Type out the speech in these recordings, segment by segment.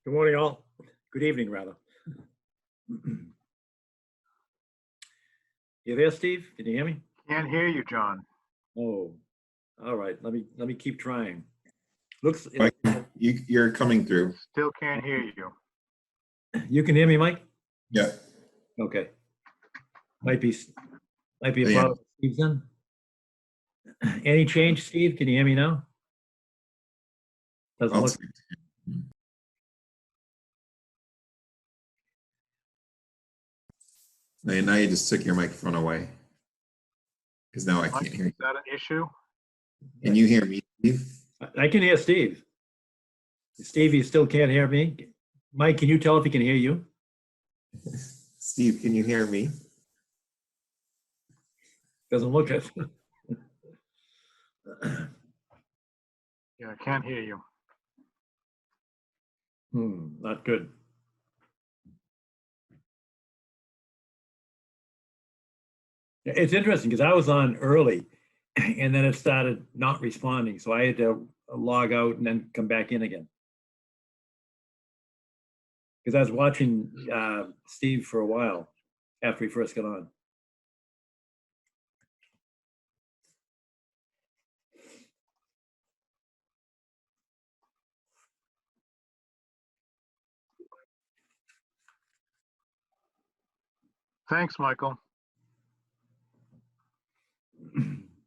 Good morning, all. Good evening, rather. You there, Steve? Can you hear me? Can't hear you, John. Oh, all right. Let me keep trying. Looks. Mike, you're coming through. Still can't hear you. You can hear me, Mike? Yeah. Okay. Might be a Yeah. problem with Steve then. Any change, Steve? Can you hear me now? Doesn't I'll look. take it. Now you just took your microphone away. Because now I Mike, can't hear you. is that an issue? Can you hear me, Steve? I can hear Steve. Steve, you still can't hear me? Mike, can you tell if he can hear you? Steve, can you hear me? Doesn't look it. Yeah, I can't hear you. Not good. It's interesting because I was on early and then it started not responding. So I had to log out and then come back in again. Because I was watching Steve for a while after he first got on. Thanks, Michael.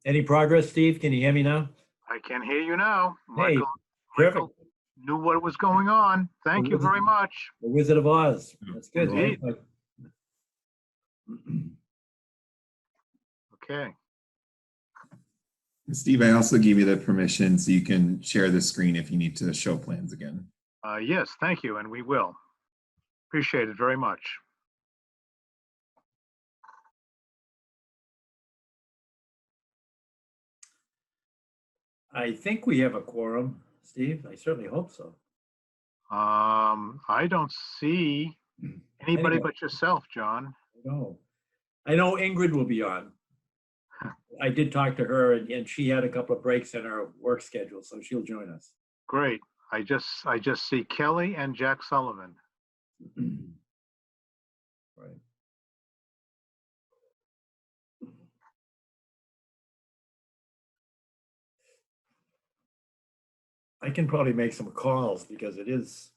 Any progress, Steve? Can you hear me now? I can hear you now. Hey, Michael, perfect. Michael knew what was going on. Thank you very much. The Wizard of Oz. That's good. Indeed. Right? Okay. Steve, I also gave you the permission so you can share the screen if you need to show plans again. Yes, thank you, and we will. Appreciate it very much. I think we have a quorum, Steve. I certainly hope so. I don't see anybody Anyway. but yourself, John. I know Ingrid will be on. I did talk to her and she had a couple of breaks in her work schedule, so she'll join us. Great. I just see Kelly and Jack Sullivan. Right. I can probably make some calls because it is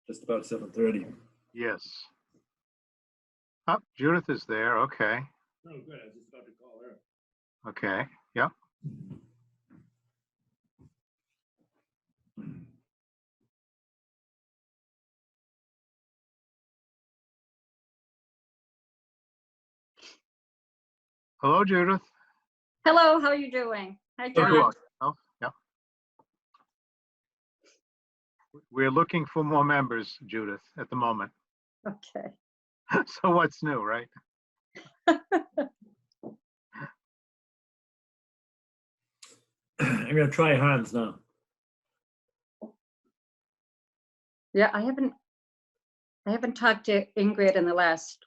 just about 7:30. Yes. Oh, Judith is there. Okay. Oh, good. I was just about to call her. Okay. Yep. Hello, Judith. Hello, how are you doing? Hi, Very John. well. Oh, yeah. We're looking for more members, Judith, at the moment. Okay. So what's new, right? I'm gonna try Hans now. Yeah, I haven't talked to Ingrid in the last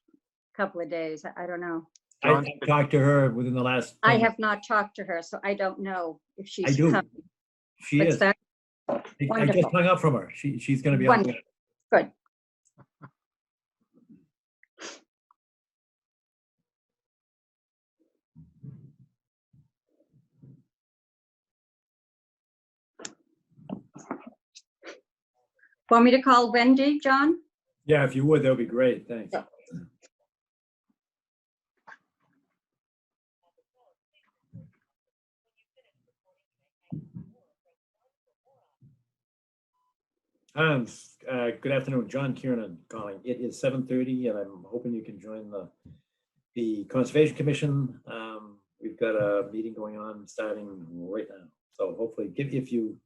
couple of days. I don't know. John, I talked to her within the last. I 10 have not talked to her, so I don't know if she's I do. coming. She What's is. that? I just Wonderful. hung up from her. She's gonna be on. Wonderful. Good. Want me to call Wendy, John? Yeah, if you would, that would be great. Thanks. Yeah. Hans, good afternoon. John Kiernan calling. It is 7:30 and I'm hoping you can join the Conservation Commission. We've got a meeting going on starting right now. So hopefully if you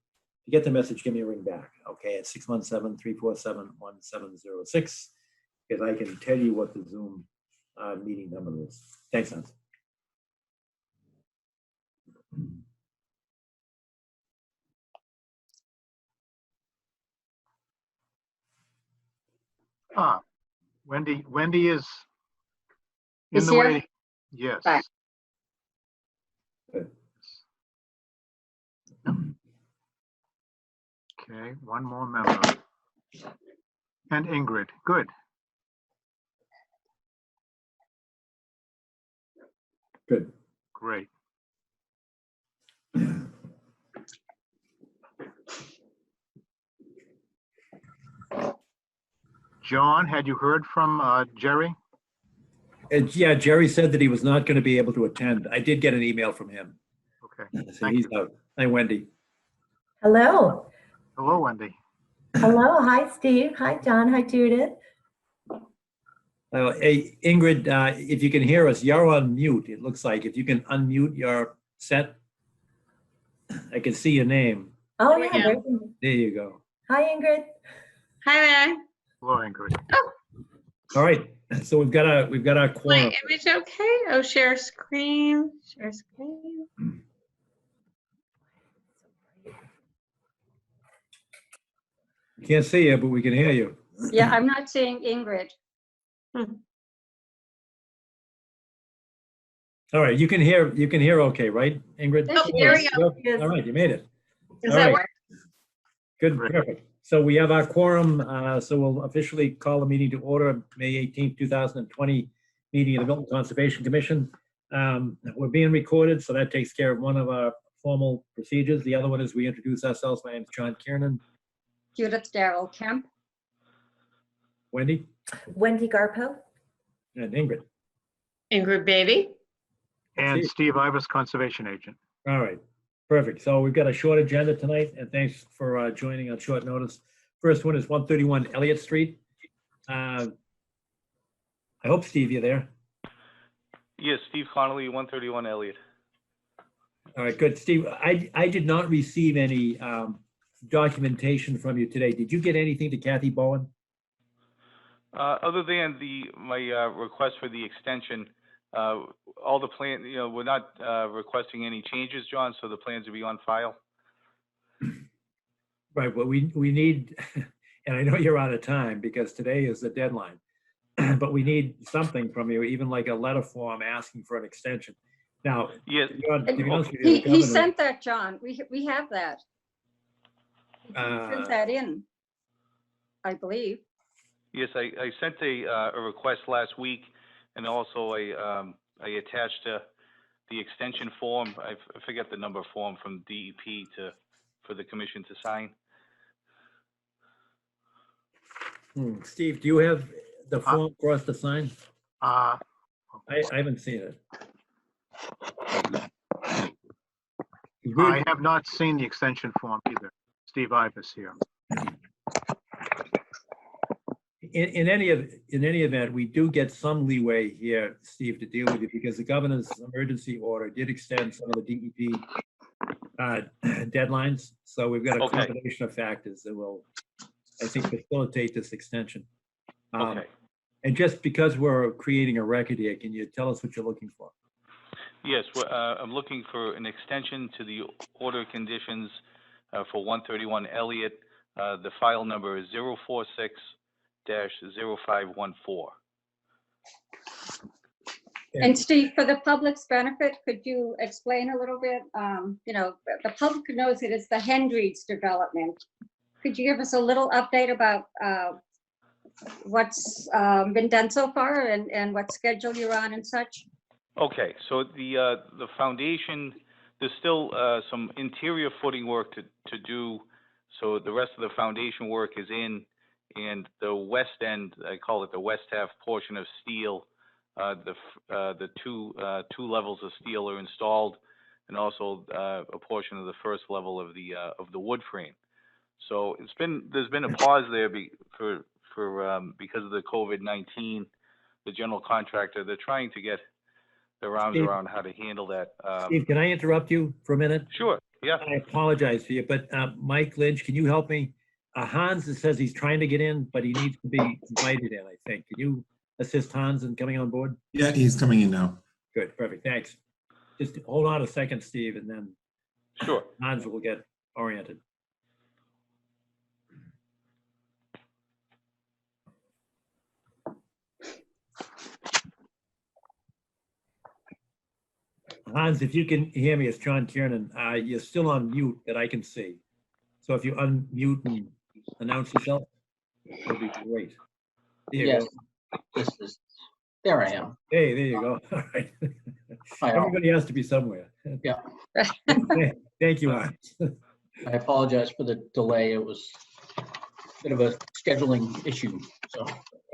get the message, give me a ring back. Okay, at 617-347-1706, because I can tell you what the Zoom meeting number is. Thanks, Hans. Wendy is in Is the here? waiting. Yes. Right. Good. Okay, one more member. And Ingrid, good. Good. Great. John, had you heard from Jerry? Yeah, Jerry said that he was not going to be able to attend. I did get an email from him. Okay. So Thank he's you. out. Hi, Wendy. Hello. Hello, Wendy. Hello. Hi, Steve. Hi, John. Hi, Judith. Hey, Ingrid, if you can hear us, you're on mute. It looks like if you can unmute your set, I can see your name. Oh, There we yeah. go. There you go. Hi, Ingrid. Hi there. Hello, Ingrid. All right. So we've got our My quorum. image okay? Oh, share screen. Share screen. Can't see you, but we can hear you. Yeah, I'm not seeing Ingrid. All right. You can hear okay, right, Ingrid? There she there is. we go. Yes. All right. You made it. Does All that right. work? Good, Great. perfect. So we have our quorum, so we'll officially call the meeting to order, May 18th, 2020, meeting of the Milton Conservation Commission. We're being recorded, so that takes care of one of our formal procedures. The other one is we introduce ourselves. My name is John Kiernan. Judith Darrell Kemp. Wendy Wendy Garpo. and Ingrid. Ingrid Beatty. And Steve. Steve Ivas, Conservation Agent. All right, perfect. So we've got a short agenda tonight, and thanks for joining on short notice. First one is 131 Elliott Street. I hope, Steve, you're there. Yes, Steve Connolly, 131 Elliott. All right, good. Steve, I did not receive any documentation from you today. Did you get anything to Kathy Bowen? Other than my request for the extension, all the plan, we're not requesting any changes, John, so the plans will be on file. Right, but we need, and I know you're out of time because today is the deadline, but we need something from you, even like a letter form asking for an extension. Now, Yes, to be honest with you, the He governor- sent that, John. We have that. He Uh, sent that in, I believe. yes, I sent a request last week, and also I attached the extension form. I forget the number form from DEP for the commission to sign. Steve, do you have the form for us to sign? Uh, I haven't seen it. I have not seen the extension form either. Steve Ivas here. In any event, we do get some leeway here, Steve, to deal with it because the governor's emergency order did extend some of the DEP deadlines. So we've got a Okay. combination of factors that will, I think, facilitate this extension. Okay. And just because we're creating a record here, can you tell us what you're looking for? Yes, I'm looking for an extension to the order conditions for 131 Elliott. The file number is 046-0514. And Steve, for the public's benefit, could you explain a little bit? The public knows it is the Hendricks development. Could you give us a little update about what's been done so far and what schedule you're on and such? Okay, so the foundation, there's still some interior footing work to do. So the rest of the foundation work is in, and the west end, I call it the west half portion of steel. The two levels of steel are installed, and also a portion of the first level of the wood frame. So there's been a pause there because of the COVID-19. The general contractor, they're trying to get their arms Steve? around how to handle that. Steve, can I interrupt you for a minute? Sure, yeah. I apologize for you, but Mike Lynch, can you help me? Hans says he's trying to get in, but he needs to be invited in, I think. Can you assist Hans in coming on board? Yeah, he's coming in now. Good, perfect, thanks. Just hold on a second, Steve, and then Sure. Hans will get oriented. Hans, if you can hear me, it's John Kiernan. You're still on mute that I can see. So if you unmute and announce yourself, that'd be great. There you Yes, go. this is, there I am. Hey, there you go. All right. Hi, all. Everybody has to be somewhere. Yeah. Thank you, Hans. I apologize for the delay. It was a bit of a scheduling issue, so.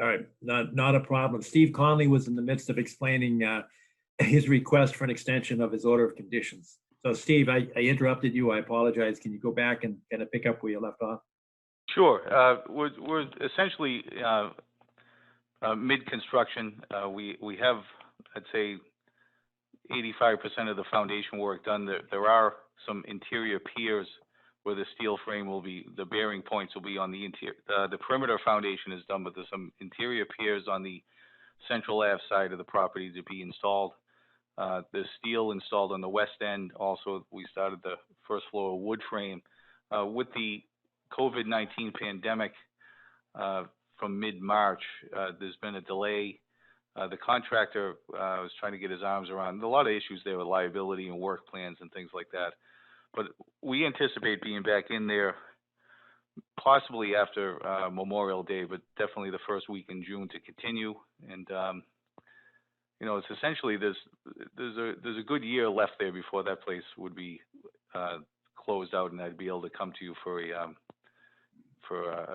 All right, not a problem. Steve Conley was in the midst of explaining his request for an extension of his order of conditions. So Steve, I interrupted you. I apologize. Can you go back and kind of pick up where you left off? Sure. We're essentially mid-construction. We have, I'd say, 85% of the foundation work done. There are some interior piers where the steel frame will be, the bearing points will be on the interior. The perimeter foundation is done, but there's some interior piers on the Central Ave side of the property to be installed. The steel installed on the west end. Also, we started the first floor wood frame. With the COVID-19 pandemic from mid-March, there's been a delay. The contractor was trying to get his arms around a lot of issues there with liability and work plans and things like that. But we anticipate being back in there possibly after Memorial Day, but definitely the first week in June to continue. And you know, it's essentially there's a good year left there before that place would be closed out, and I'd be able to come to you for a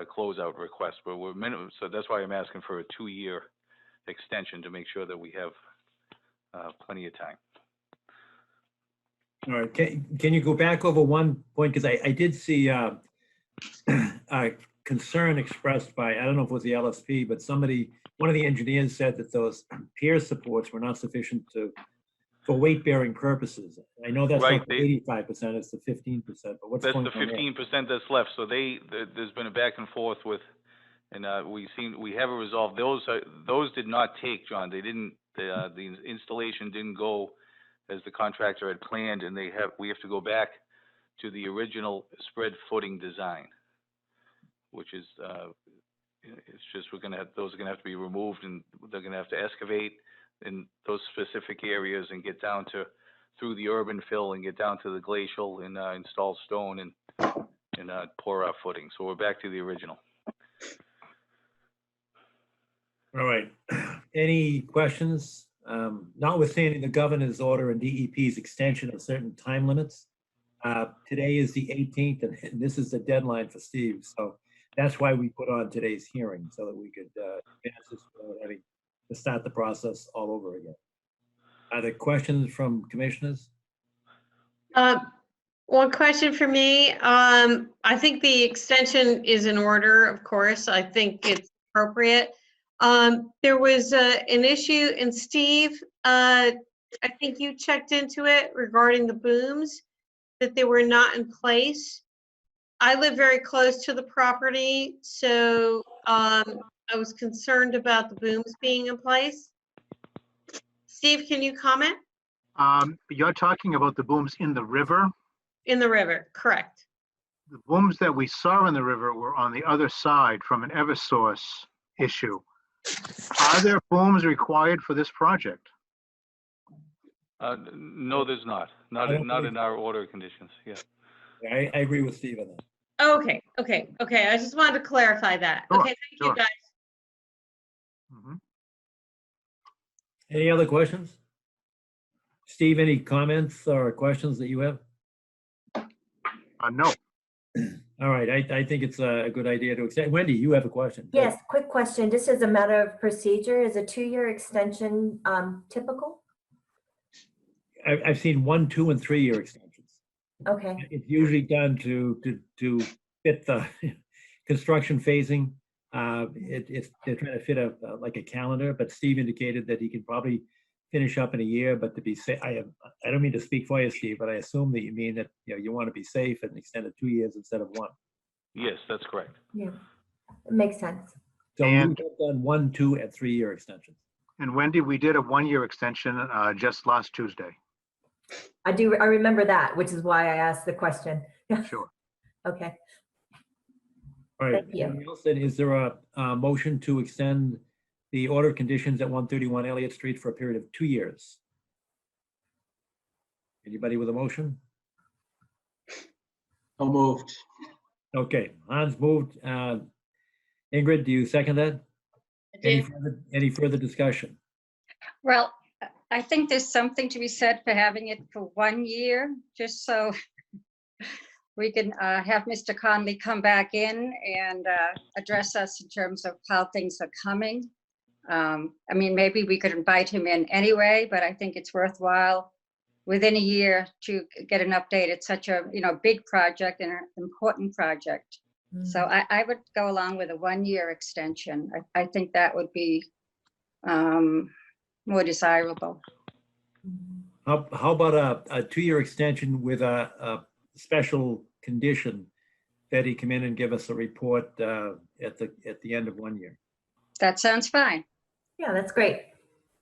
closeout request. But we're minimum, so that's why I'm asking for a 2-year extension to make sure that we have plenty of time. All right, can you go back over one point? Because I did see a concern expressed by, I don't know if it was the LSP, but somebody, one of the engineers said that those pier supports were not sufficient for weight-bearing purposes. I know that's Right, not the 85%, it's the 15%, but what's That's going the on there? 15% that's left. So there's been a back and forth with, and we haven't resolved those. Those did not take, John. They didn't. The installation didn't go as the contractor had planned, and we have to go back to the original spread footing design, which is it's just those are gonna have to be removed, and they're gonna have to excavate in those specific areas and get down to through the urban fill and get down to the glacial and install stone and pour our footing. So we're back to the original. All right, any questions? Notwithstanding the governor's order and DEP's extension of certain time limits, today is the 18th, and this is the deadline for Steve. So that's why we put on today's hearing, so that we could advance this without having to start the process all over again. Are there questions from commissioners? One question for me. I think the extension is in order, of course. I think it's appropriate. There was an issue, and Steve, I think you checked into it regarding the booms, that they were not in place. I live very close to the property, so I was concerned about the booms being in place. Steve, can you comment? You're talking about the booms in the river? In the river, correct. The booms that we saw in the river were on the other side from an Eversource issue. Are there booms required for this project? No, there's not. Not in our order of conditions. Yeah. I agree with Steve on that. Okay. I just wanted to clarify that. Sure, Okay, thank you, sure. guys. Mhm. Any other questions? Steve, any comments or questions that you have? No. All right, I think it's a good idea to extend. Wendy, you have a question. Yes, quick question. Just as a matter of procedure, is a 2-year extension typical? I've seen 1, 2, and 3-year extensions. Okay, It's usually done to fit the construction phasing. They're trying to fit like a calendar, but Steve indicated that he can probably finish up in a year, but to be safe, I don't mean to speak for you, Steve, but I assume that you mean that, you want to be safe and extend it 2 years instead of 1. Yes, that's correct. yeah, it makes sense. So And- we've done 1, 2, and 3-year extensions. And Wendy, we did a 1-year extension just last Tuesday. I remember that, which is why I asked the question. Sure. Okay, All right. Thank you. Anything else? Then is there a motion to extend the order of conditions at 131 Elliott Street for a period of 2 years? Anybody with a motion? So moved. Okay, Hans moved. Ingrid, do you second that? Any further discussion? Well, I think there's something to be said for having it for 1 year, just so we can have Mr. Conley come back in and address us in terms of how things are coming. I mean, maybe we could invite him in anyway, but I think it's worthwhile within a year to get an update. It's such a, big project and an important project. So I would go along with a 1-year extension. I think that would be more desirable. How about a 2-year extension with a special condition that he come in and give us a report at the end of 1 year? That sounds fine. Yeah, that's great.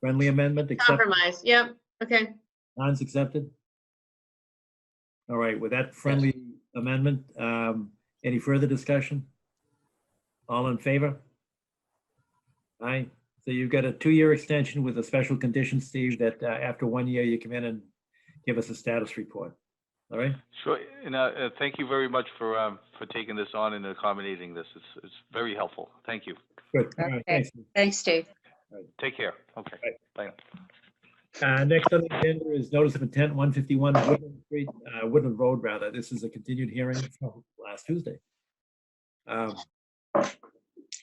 Friendly amendment, accepted? Compromise, yep, okay. Hans accepted? All right, with that friendly amendment, any further discussion? All in favor? Aye. So you've got a 2-year extension with a special condition, Steve, that after 1 year, you come in and give us a status report. All right? Sure, and thank you very much for taking this on and accommodating this. It's very helpful. Thank you. Good. All right, Okay. thanks. Thanks, Steve. Take care. Okay, bye. Next on the agenda is notice of intent 151 Woodland Street, Woodland Road, rather. This is a continued hearing from last Tuesday. Hi,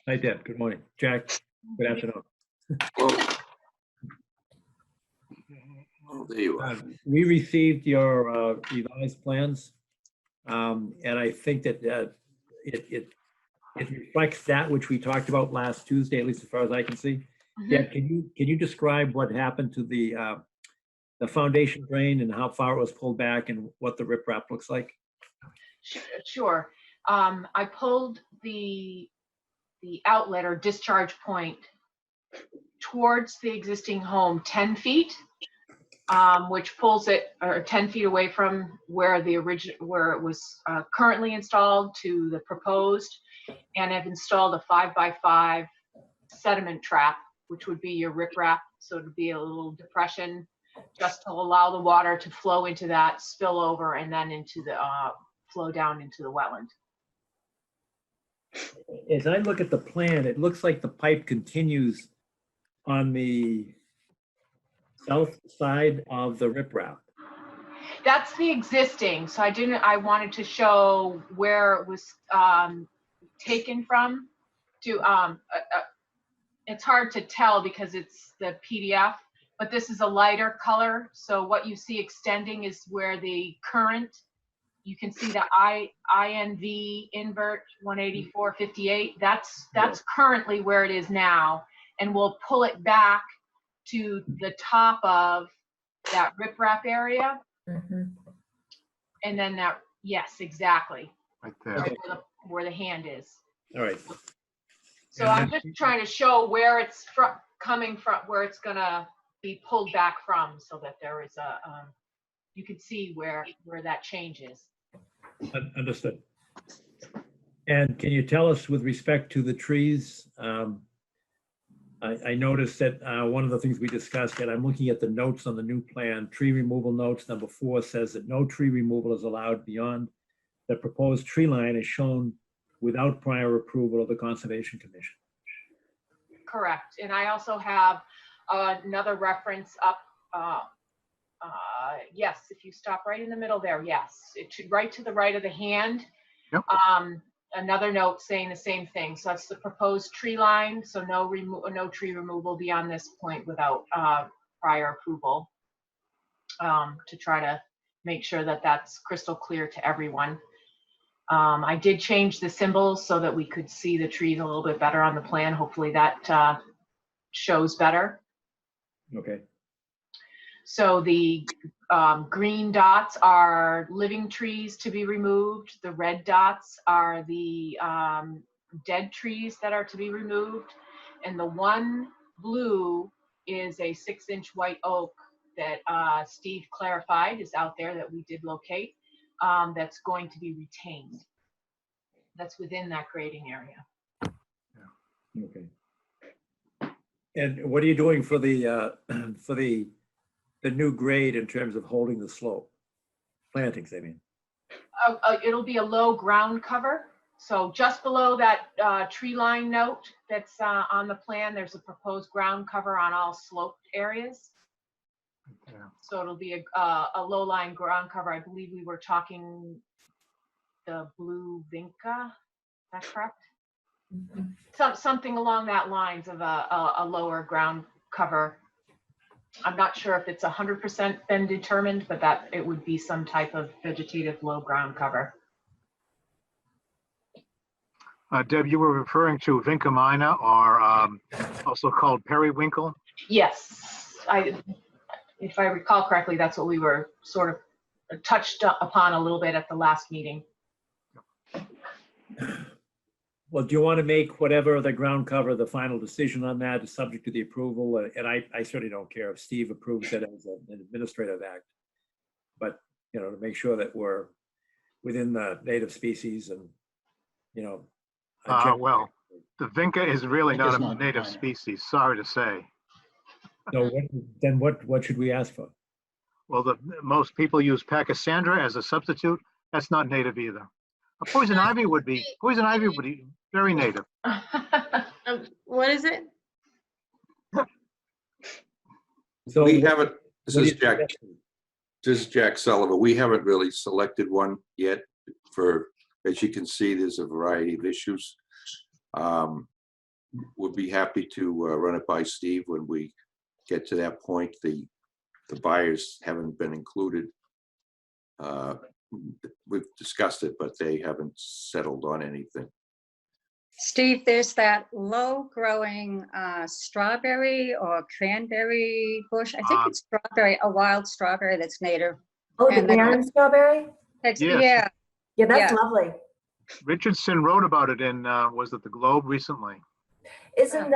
Deb. Good morning. Jack, good afternoon. Oh, there you are. We received your revised plans, and I think that it reflects that which we talked about last Tuesday, at least as far as I can see. Yeah, can you describe what happened to the foundation drain and how far it was pulled back and what the riprap looks like? Sure. I pulled the outlet or discharge point towards the existing home 10 feet, which pulls it or 10 feet away from where where it was currently installed to the proposed, and I've installed a 5x5 sediment trap, which would be your riprap. So it would be a little depression just to allow the water to flow into that, spill over, and then into the flow down into the wetland. As I look at the plan, it looks like the pipe continues on the south side of the riprap. That's the existing. So I wanted to show where it was taken from to, it's hard to tell because it's the PDF, but this is a lighter color. So what you see extending is where the current, you can see the INV invert 18458. That's currently where it is now. And we'll pull it back to the top of that riprap area. And then that, yes, exactly. Right there. Right where the hand is. All right. So I'm just trying to show where it's coming from, where it's gonna be pulled back from, so that there is a, you can see where that changes. Understood. And can you tell us with respect to the trees? I noticed that one of the things we discussed, and I'm looking at the notes on the new plan, tree removal notes, number 4 says that no tree removal is allowed beyond the proposed tree line is shown without prior approval of the Conservation Commission. Correct. And I also have another reference up. Yes, if you stop right in the middle there, yes, it should right to the right of the hand. Yep. Another note saying the same thing. So that's the proposed tree line. So no tree removal beyond this point without prior approval, to try to make sure that that's crystal clear to everyone. I did change the symbols so that we could see the trees a little bit better on the plan. Hopefully that shows better. Okay. So the green dots are living trees to be removed. The red dots are the dead trees that are to be removed. And the one blue is a 6-inch white oak that Steve clarified is out there that we did locate, that's going to be retained. That's within that grading area. Okay. And what are you doing for the new grade in terms of holding the slope? Plantings, I mean. it'll be a low ground cover. So just below that tree line note that's on the plan, there's a proposed ground cover on all sloped areas. Yeah. So it'll be a low line ground cover. I believe we were talking the blue vinca, is that correct? Something along that lines of a lower ground cover. I'm not sure if it's 100% been determined, but that it would be some type of vegetative low ground cover. Deb, you were referring to Vinca minor, or also called periwinkle? Yes, if I recall correctly, that's what we were sort of touched upon a little bit at the last meeting. Well, do you want to make whatever the ground cover, the final decision on that is subject to the approval? And I certainly don't care if Steve approves it as an administrative act. But, you know, to make sure that we're within the native species and, you know. Well, the Vinca is really Vinca's not a not native minor. species, sorry to say. So then what should we ask for? Well, most people use Pachysandra as a substitute. That's not native either. A poison ivy would be very native. What is it? So We what- haven't, what do you Jack. suggest? This is Jack Sullivan. We haven't really selected one yet for, as you can see, there's a variety of issues. We'll be happy to run it by Steve when we get to that point. The buyers haven't been included. We've discussed it, but they haven't settled on anything. Steve, there's that low growing strawberry or cranberry bush. I think it's strawberry, a wild strawberry that's native. Oh, the And then- barren strawberry? Yes. Yeah, Yeah, that's Yeah. lovely. Richardson wrote about it in, was it the Globe recently? Isn't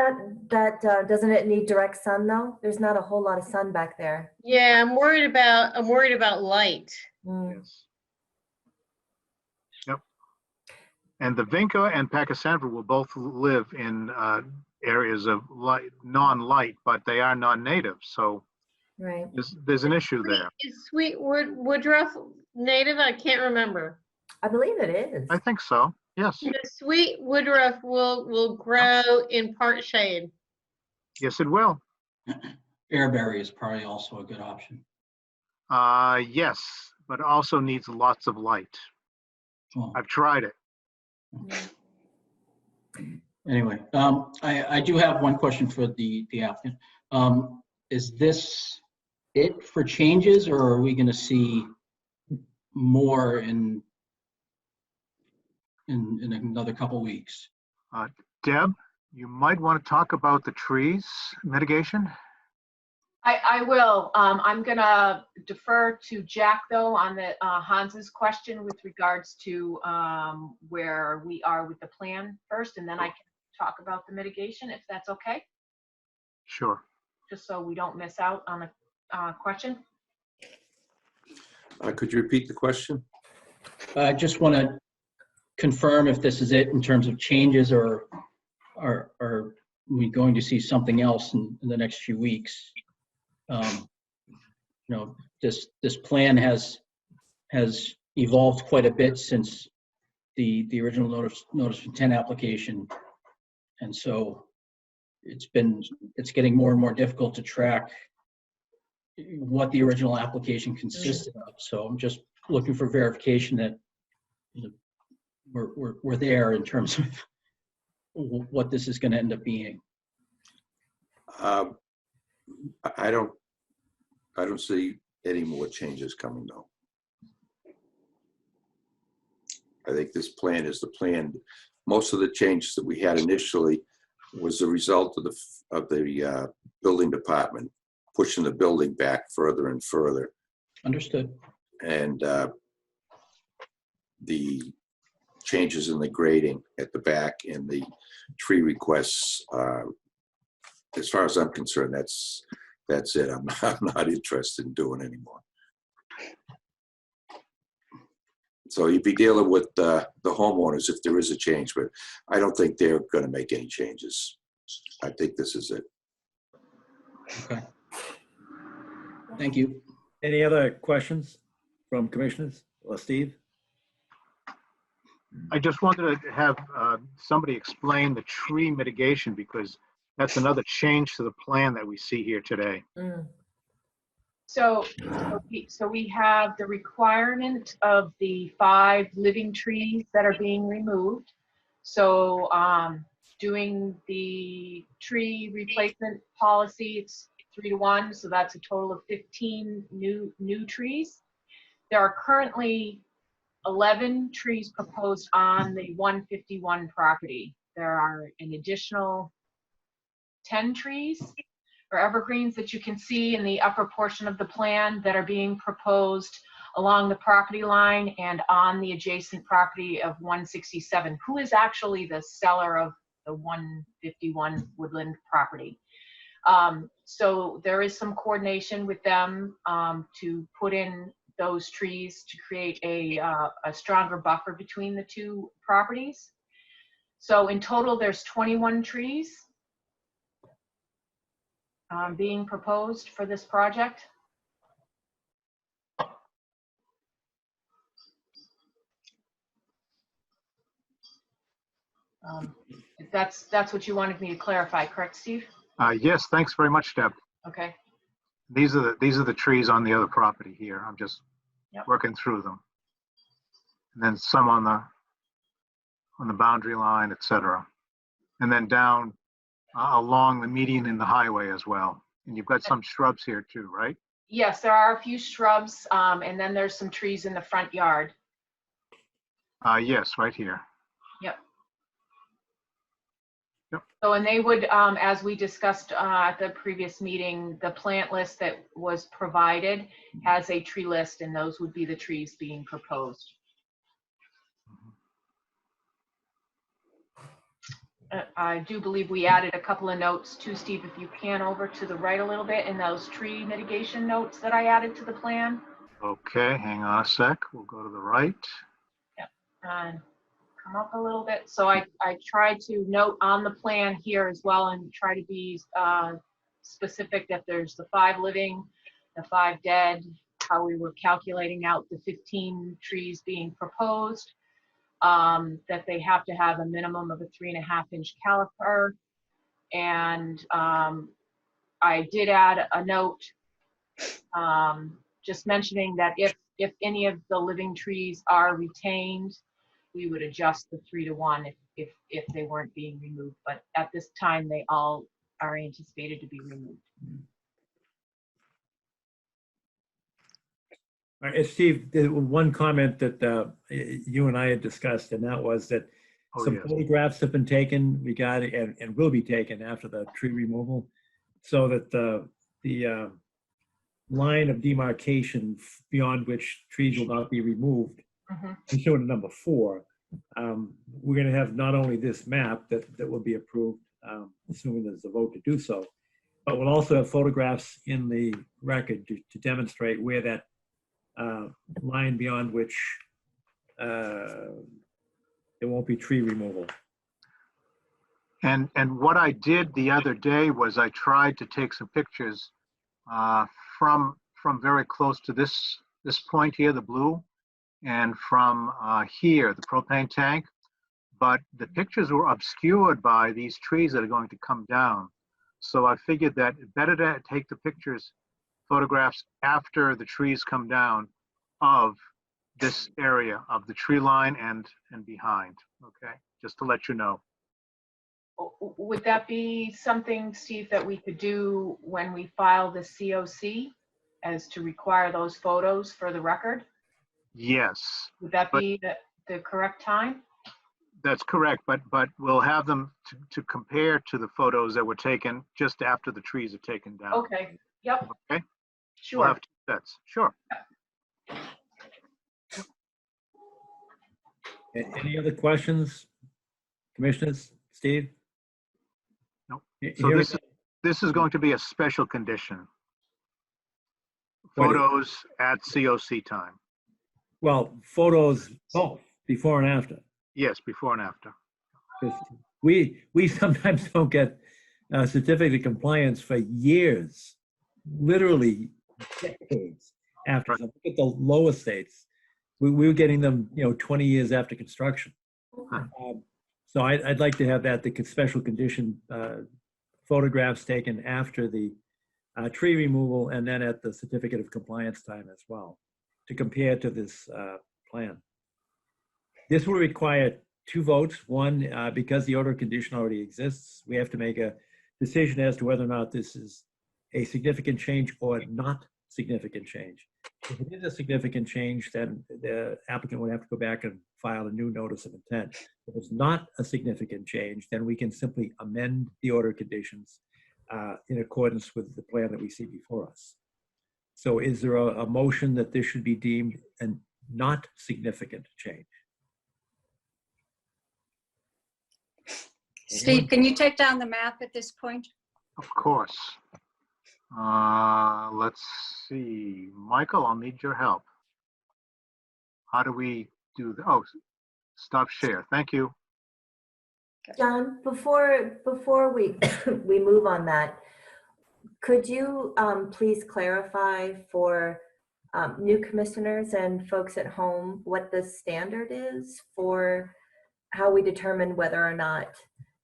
doesn't it need direct sun though? There's not a whole lot of sun back there. Yeah, I'm worried about light. Mm. Yes. Yep. And the Vinca and Pachysandra will both live in areas of light, non-light, but they are non-native. So Right. there's an issue there. Is sweet woodruff native? I can't remember. I believe it is. I think so. Yes. The sweet woodruff will grow in part shade. Yes, it will. Bearberry is probably also a good option. Yes, but also needs lots of light. Well, I've tried it. anyway, I do have one question for the applicant. Is this it for changes, or are we going to see more in another couple weeks? Deb, you might want to talk about the trees mitigation. I will. I'm gonna defer to Jack though on the Hans's question with regards to where we are with the plan first, and then I can talk about the mitigation if that's okay, Sure. just so we don't miss out on the question. Could you repeat the question? I just want to confirm if this is it in terms of changes, or are we going to see something else in the next few weeks? You know, this plan has evolved quite a bit since the original notice of intent application, and so it's getting more and more difficult to track what the original application consisted of. So I'm just looking for verification that, you know, we're there in terms of what this is going to end up being. I don't see any more changes coming though. I think this plan is the plan. Most of the changes that we had initially was the result of the building department pushing the building back further and further. Understood. And the changes in the grading at the back and the tree requests, as far as I'm concerned, that's it. I'm not interested in doing anymore. So you'd be dealing with the homeowners if there is a change, but I don't think they're going to make any changes. I think this is it. Okay. Thank you. Any other questions from commissioners or Steve? I just wanted to have somebody explain the tree mitigation because that's another change to the plan that we see here today. Mm. So we have the requirement of the 5 living trees that are being removed. So doing the tree replacement policy, it's 3 to 1, so that's a total of 15 new trees. There are currently 11 trees proposed on the 151 property. There are an additional 10 trees or evergreens that you can see in the upper portion of the plan that are being proposed along the property line and on the adjacent property of 167, who is actually the seller of the 151 Woodland property. So there is some coordination with them to put in those trees to create a stronger buffer between the 2 properties. So in total, there's 21 trees being proposed for this project. If that's what you wanted me to clarify, correct, Steve? Yes, thanks very much, Deb. Okay. These are the trees on the other property here. I'm just Yep. working through them. And then some on the boundary line, etc. And then down along the median in the highway as well. And you've got some shrubs here too, right? Yes, there are a few shrubs, and then there's some trees in the front yard. Yes, right here. Yep. Yep. So, and they would, as we discussed at the previous meeting, the plant list that was provided has a tree list, and those would be the trees being proposed. I do believe we added a couple of notes too, Steve, if you pan over to the right a little bit in those tree mitigation notes that I added to the plan. Okay, hang on a sec. We'll go to the right. Yep. And come up a little bit. So I tried to note on the plan here as well and try to be specific that there's the 5 living, the 5 dead, how we were calculating out the 15 trees being proposed. That they have to have a minimum of a 3.5-inch caliper. And I did add a note just mentioning that if any of the living trees are retained, we would adjust the 3 to 1 if they weren't being removed. But at this time, they all are anticipated to be removed. All right, Steve, there was one comment that you and I had discussed, and that was that some yes. photographs have been taken regarding and will be taken after the tree removal, so that the line of demarcation beyond which trees will not be removed, and shown in number 4, we're going to have not only this map that will be approved, assuming there's a vote to do so, but we'll also have photographs in the record to demonstrate where that line beyond which there won't be tree removal. And what I did the other day was I tried to take some pictures from very close to this point here, the blue, and from here, the propane tank. But the pictures were obscured by these trees that are going to come down. So I figured that it's better to take the photographs after the trees come down of this area of the tree line and behind, okay? Just to let you know. Would that be something, Steve, that we could do when we file the COC as to require those photos for the record? Yes. Would that be the correct time? That's correct, but we'll have them to compare to the photos that were taken just after the trees are taken down. Okay, yep. Okay? Sure. We'll have 2 sets, sure. Any other questions, commissioners? Steve? Nope. Here So we this is going to be a special condition. What is- Photos at COC time. Well, photos both before and after. Yes, before and after. 'Cause we sometimes don't get certificate of compliance for years, literally decades after. So look at the lower states. We were getting them, 20 years after construction. So I'd like to have that, the special condition photographs taken after the tree removal and then at the certificate of compliance time as well, to compare to this plan. This will require 2 votes. One, because the order condition already exists, we have to make a decision as to whether or not this is a significant change or not significant change. If it is a significant change, then the applicant would have to go back and file a new notice of intent. If it's not a significant change, then we can simply amend the order conditions in accordance with the plan that we see before us. So is there a motion that this should be deemed a not significant change? Steve, can you take down the map at this point? Of course. Let's see. Michael, I'll need your help. How do we do that? Oh, stop share. Thank you. John, before we we move on that, could you please clarify for new commissioners and folks at home what the standard is for how we determine whether or not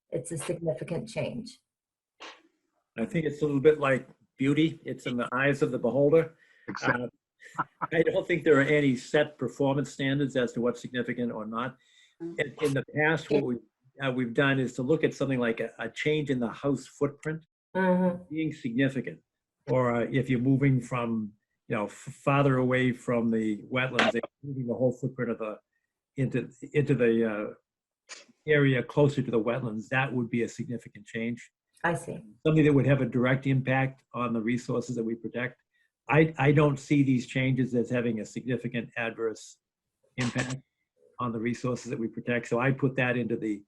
it's a significant change? I think it's a little bit like beauty. It's in the eyes of the beholder. Exactly. I don't think there are any set performance standards as to what's significant or not. In the past, what we've done is to look at something like a change in the house footprint being significant, or if you're moving from, farther away from the wetlands, moving the whole footprint of the into the area closer to the wetlands, that would be a significant change. I see. Something that would have a direct impact on the resources that we protect. I don't see these changes as having a significant adverse impact on the resources that we protect. So I put that into the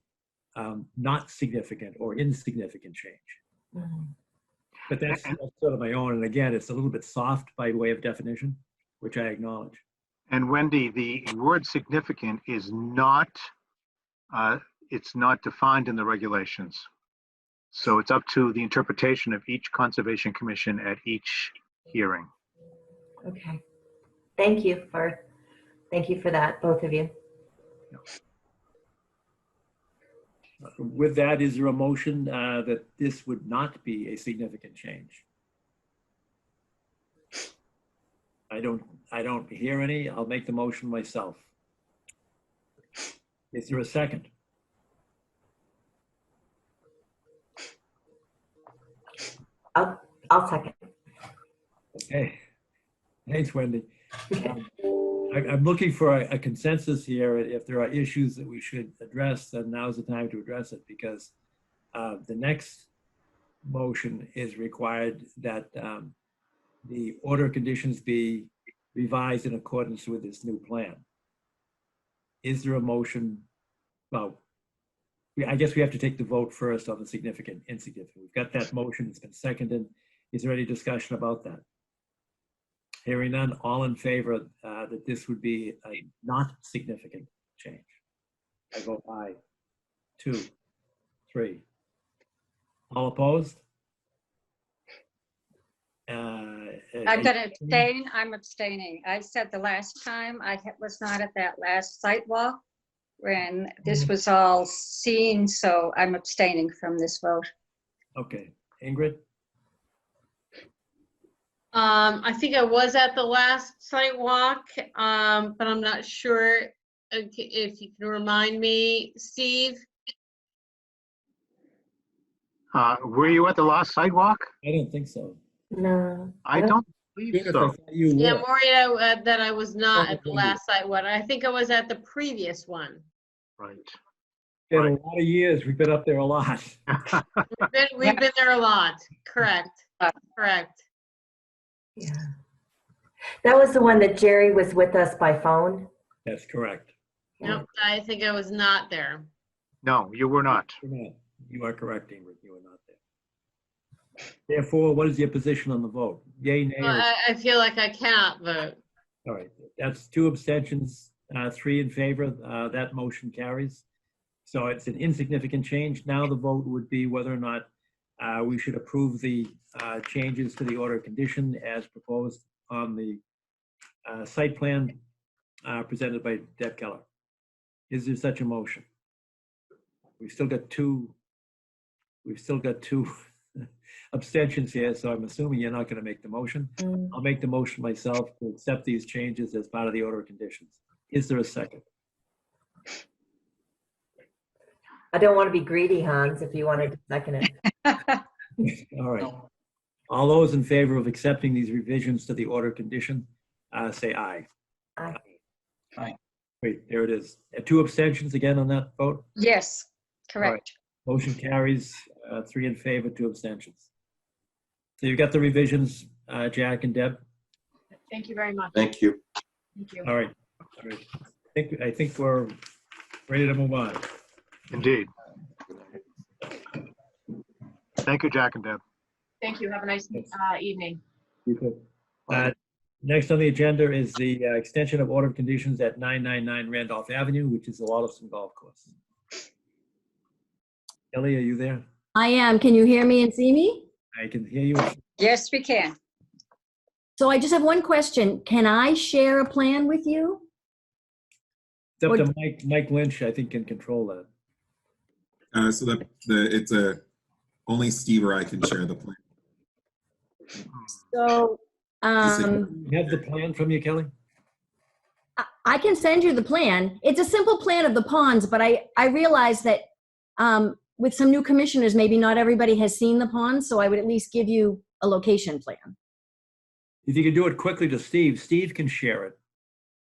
not significant or insignificant change. But that's sort of my own. And again, it's a little bit soft by way of definition, which I acknowledge. And Wendy, the word significant is not, it's not defined in the regulations. So it's up to the interpretation of each Conservation Commission at each hearing. Okay. Thank you for that, both of you. With that, is there a motion that this would not be a significant change? I don't hear any. I'll make the motion myself. Is there a second? I'll second. Okay. Thanks, Wendy. I'm looking for a consensus here. If there are issues that we should address, then now's the time to address it, because the next motion is required that the order conditions be revised in accordance with this new plan. Is there a motion? Well, I guess we have to take the vote first on the significant, insignificant. We've got that motion. It's been seconded. Is there any discussion about that? Hearing none, all in favor that this would be a not significant change? I vote aye. 2, 3. All opposed? I'm going to abstain. I'm abstaining. I said the last time I was not at that last site walk when this was all seen, so I'm abstaining from this vote. Okay, Ingrid? I think I was at the last site walk, but I'm not sure if you can remind me, Steve. Were you at the last sidewalk? I don't think so. No. I don't believe Even if I so. thought you Yeah, were. I'm worried that I was not at the Oh, last site one. I think I was at the previous one. Right. Been a lot of years. We've been up there a lot. We've been there a lot. Correct. Correct. Yeah. That was the one that Jerry was with us by phone. That's correct. Nope, I think I was not there. No, you were not. You're not. You are correct, Ingrid. You are not there. Therefore, what is your position on the vote? Yay, nay, or? I feel like I cannot vote. All right, that's 2 abstentions, 3 in favor. That motion carries. So it's an insignificant change. Now the vote would be whether or not we should approve the changes to the order of condition as proposed on the site plan presented by Deb Keller. Is there such a motion? we've still got two abstentions here, so I'm assuming you're not going to make the motion. Mm. I'll make the motion myself to accept these changes as part of the order of conditions. Is there a second? I don't want to be greedy, Hans, if you wanted to second it. All right. All those in favor of accepting these revisions to the order of condition, say aye. Aye. Aye. Wait, there it is. 2 abstentions again on that vote? Yes, correct. Motion carries 3 in favor, 2 abstentions. So you've got the revisions, Jack and Deb? Thank you very much. Thank you. Thank you. All right. All right. I think we're ready to move on. Indeed. Thank you, Jack and Deb. Thank you. Have a nice evening. You too. Next on the agenda is the extension of order of conditions at 999 Randolph Avenue, which is the Wollaston Golf Course. Kelly, are you there? I am. Can you hear me and see me? I can hear you. Yes, we can. So I just have one question. Can I share a plan with you? It's up to Mike Lynch, I think, can control that. So only Steve or I can share the plan. So You have the plan from you, Kelly? I can send you the plan. It's a simple plan of the ponds, but I realize that with some new commissioners, maybe not everybody has seen the ponds, so I would at least give you a location plan. If you could do it quickly to Steve, Steve can share it.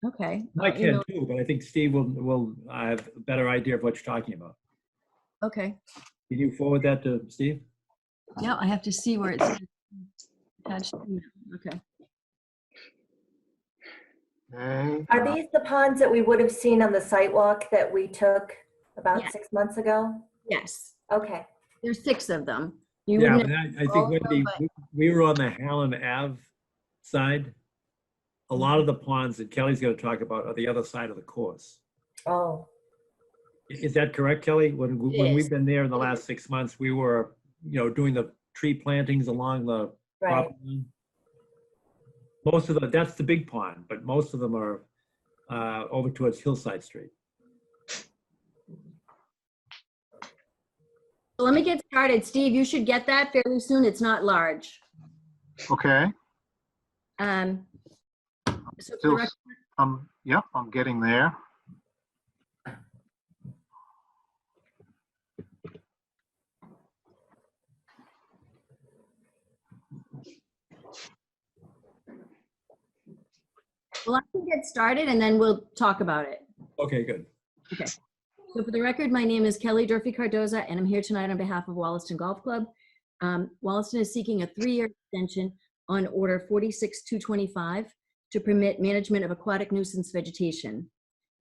Okay. Mike can too, but I think Steve will have a better idea of what you're talking about. Okay. Can you forward that to Steve? Yeah, I have to see where it's attached. Okay. Okay. Are these the ponds that we would have seen on the site walk that we took about Yes. 6 months ago? Yes. Okay. There's 6 of them. You Yeah, wouldn't but have- I think all of Wendy, them, we were on the Hallam Ave side. A lot of the ponds that Kelly's going to talk about are the other side of the course. Oh, Is that correct, Kelly? When It we've is. been there in the last 6 months, we were, doing the tree plantings along the right. property line. Most of that's the big pond, but most of them are over towards Hillside Street. So let me get started. Steve, you should get that fairly soon. It's not large. Okay. So for the Still, record, yep, I'm getting there. well, I can get started and then we'll talk about it. Okay, good. Okay. So for the record, my name is Kelly Durfee Cardoza, and I'm here tonight on behalf of Wollaston Golf Club. Wollaston is seeking a 3-year extension on Order 46225 to permit management of aquatic nuisance vegetation.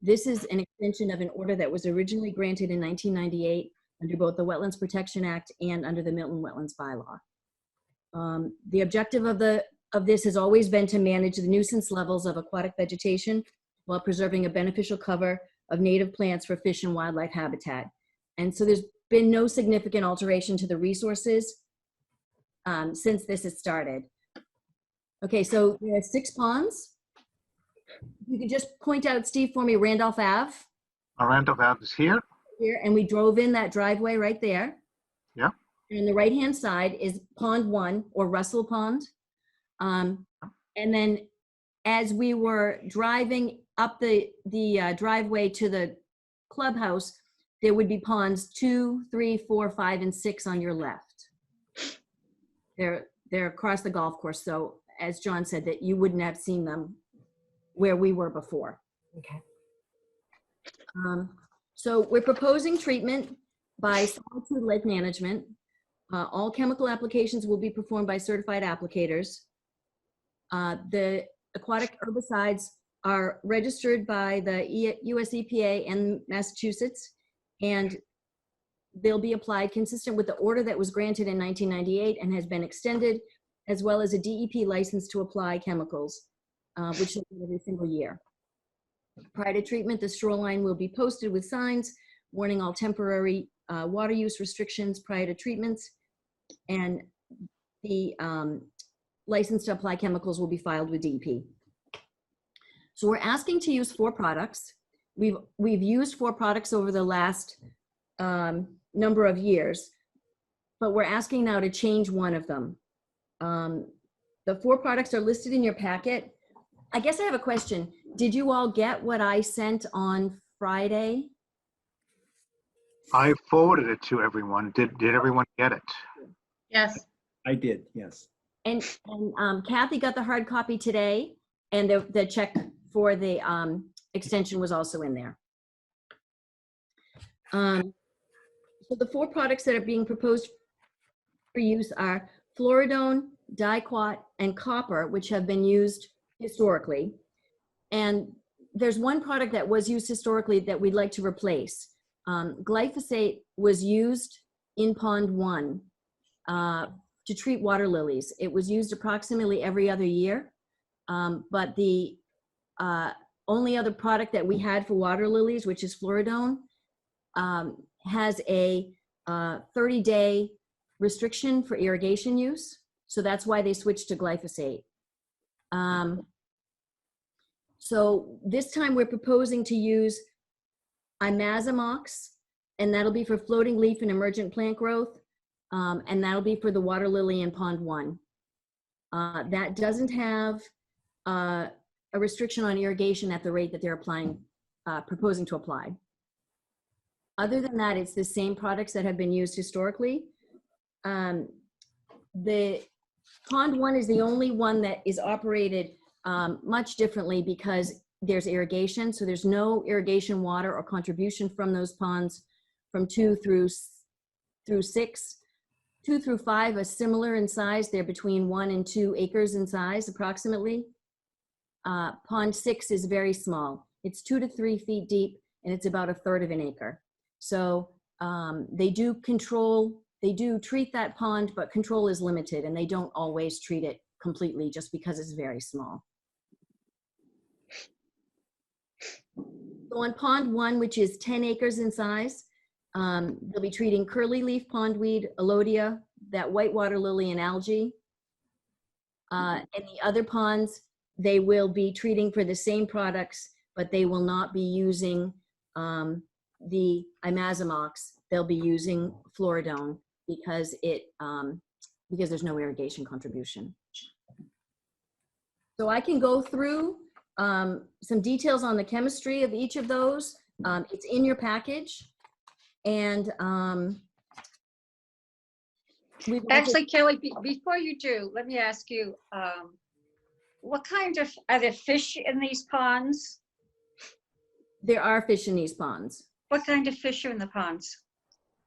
This is an extension of an order that was originally granted in 1998 under both the Wetlands Protection Act and under the Milton Wetlands Bylaw. The objective of this has always been to manage the nuisance levels of aquatic vegetation while preserving a beneficial cover of native plants for fish and wildlife habitat. And so there's been no significant alteration to the resources since this has started. Okay, so there are 6 ponds. You could just point out, Steve, for me, Randolph Ave. Randolph Ave is here. Here, and we drove in that driveway right there. Yeah. And on the right-hand side is Pond 1, or Russell Pond. And then as we were driving up the driveway to the clubhouse, there would be ponds 2, 3, 4, 5, and 6 on your left. They're across the golf course, so as John said, that you wouldn't have seen them where we were before. Okay. So we're proposing treatment by Solitude Lake Management. All chemical applications will be performed by certified applicators. The aquatic herbicides are registered by the US EPA and Massachusetts, and they'll be applied consistent with the order that was granted in 1998 and has been extended, as well as a DEP license to apply chemicals, which is every single year. Prior to treatment, the shoreline will be posted with signs warning all temporary water use restrictions prior to treatments, and the license to apply chemicals will be filed with DEP. So we're asking to use 4 products. We've used 4 products over the last number of years, but we're asking now to change one of them. The 4 products are listed in your packet. I guess I have a question. Did you all get what I sent on Friday? I forwarded it to everyone. Did everyone get it? Yes. I did, yes. And Kathy got the hard copy today, and the check for the extension was also in there. So the 4 products that are being proposed for use are fluoridone, diquat, and copper, which have been used historically. And there's one product that was used historically that we'd like to replace. Glyphosate was used in Pond 1 to treat water lilies. It was used approximately every other year, but the only other product that we had for water lilies, which is fluoridone, has a 30-day restriction for irrigation use. So that's why they switched to glyphosate. So this time we're proposing to use imazamox, and that'll be for floating leaf and emergent plant growth. And that'll be for the water lily in Pond 1. That doesn't have a restriction on irrigation at the rate that they're proposing to apply. Other than that, it's the same products that have been used historically. The Pond 1 is the only one that is operated much differently because there's irrigation. So there's no irrigation water or contribution from those ponds from 2 through 6. 2 through 5 are similar in size. They're between 1 and 2 acres in size, approximately. Pond 6 is very small. It's 2 to 3 feet deep, and it's about 1/3 of an acre. So they do treat that pond, but control is limited, and they don't always treat it completely just because it's very small. So on Pond 1, which is 10 acres in size, they'll be treating curly leaf pondweed, alodia, that white water lily, and algae. And the other ponds, they will be treating for the same products, but they will not be using the imazamox. They'll be using fluoridone because there's no irrigation contribution. So I can go through some details on the chemistry of each of those. It's in your package. And Actually, Kelly, before you do, let me ask you, are there fish in these ponds? There are fish in these ponds. What kind of fish are in the ponds?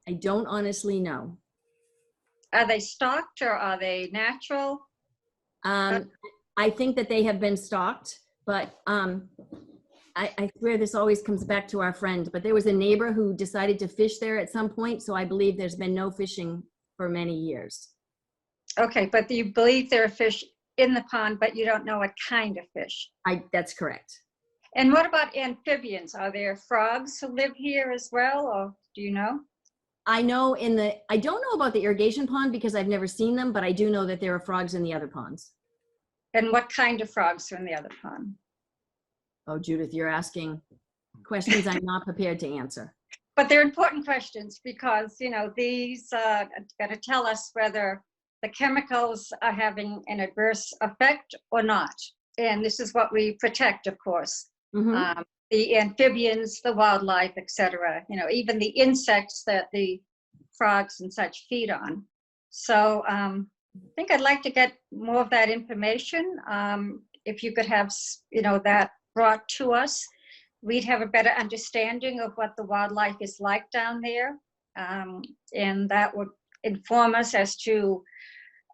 I don't honestly know. Are they stocked or are they natural? I think that they have been stocked, but I swear this always comes back to our friend, but there was a neighbor who decided to fish there at some point, so I believe there's been no fishing for many years. Okay, but you believe there are fish in the pond, but you don't know what kind of fish? That's correct. And what about amphibians? Are there frogs who live here as well, or do you know? I don't know about the irrigation pond because I've never seen them, but I do know that there are frogs in the other ponds. And what kind of frogs are in the other pond? Oh, Judith, you're asking questions I'm not prepared to answer. But they're important questions because, these are going to tell us whether the chemicals are having an adverse effect or not. And this is what we protect, of course. Mm-hmm. The amphibians, the wildlife, etc. Even the insects that the frogs and such feed on. So I think I'd like to get more of that information. If you could have, that brought to us, we'd have a better understanding of what the wildlife is like down there. And that would inform us as to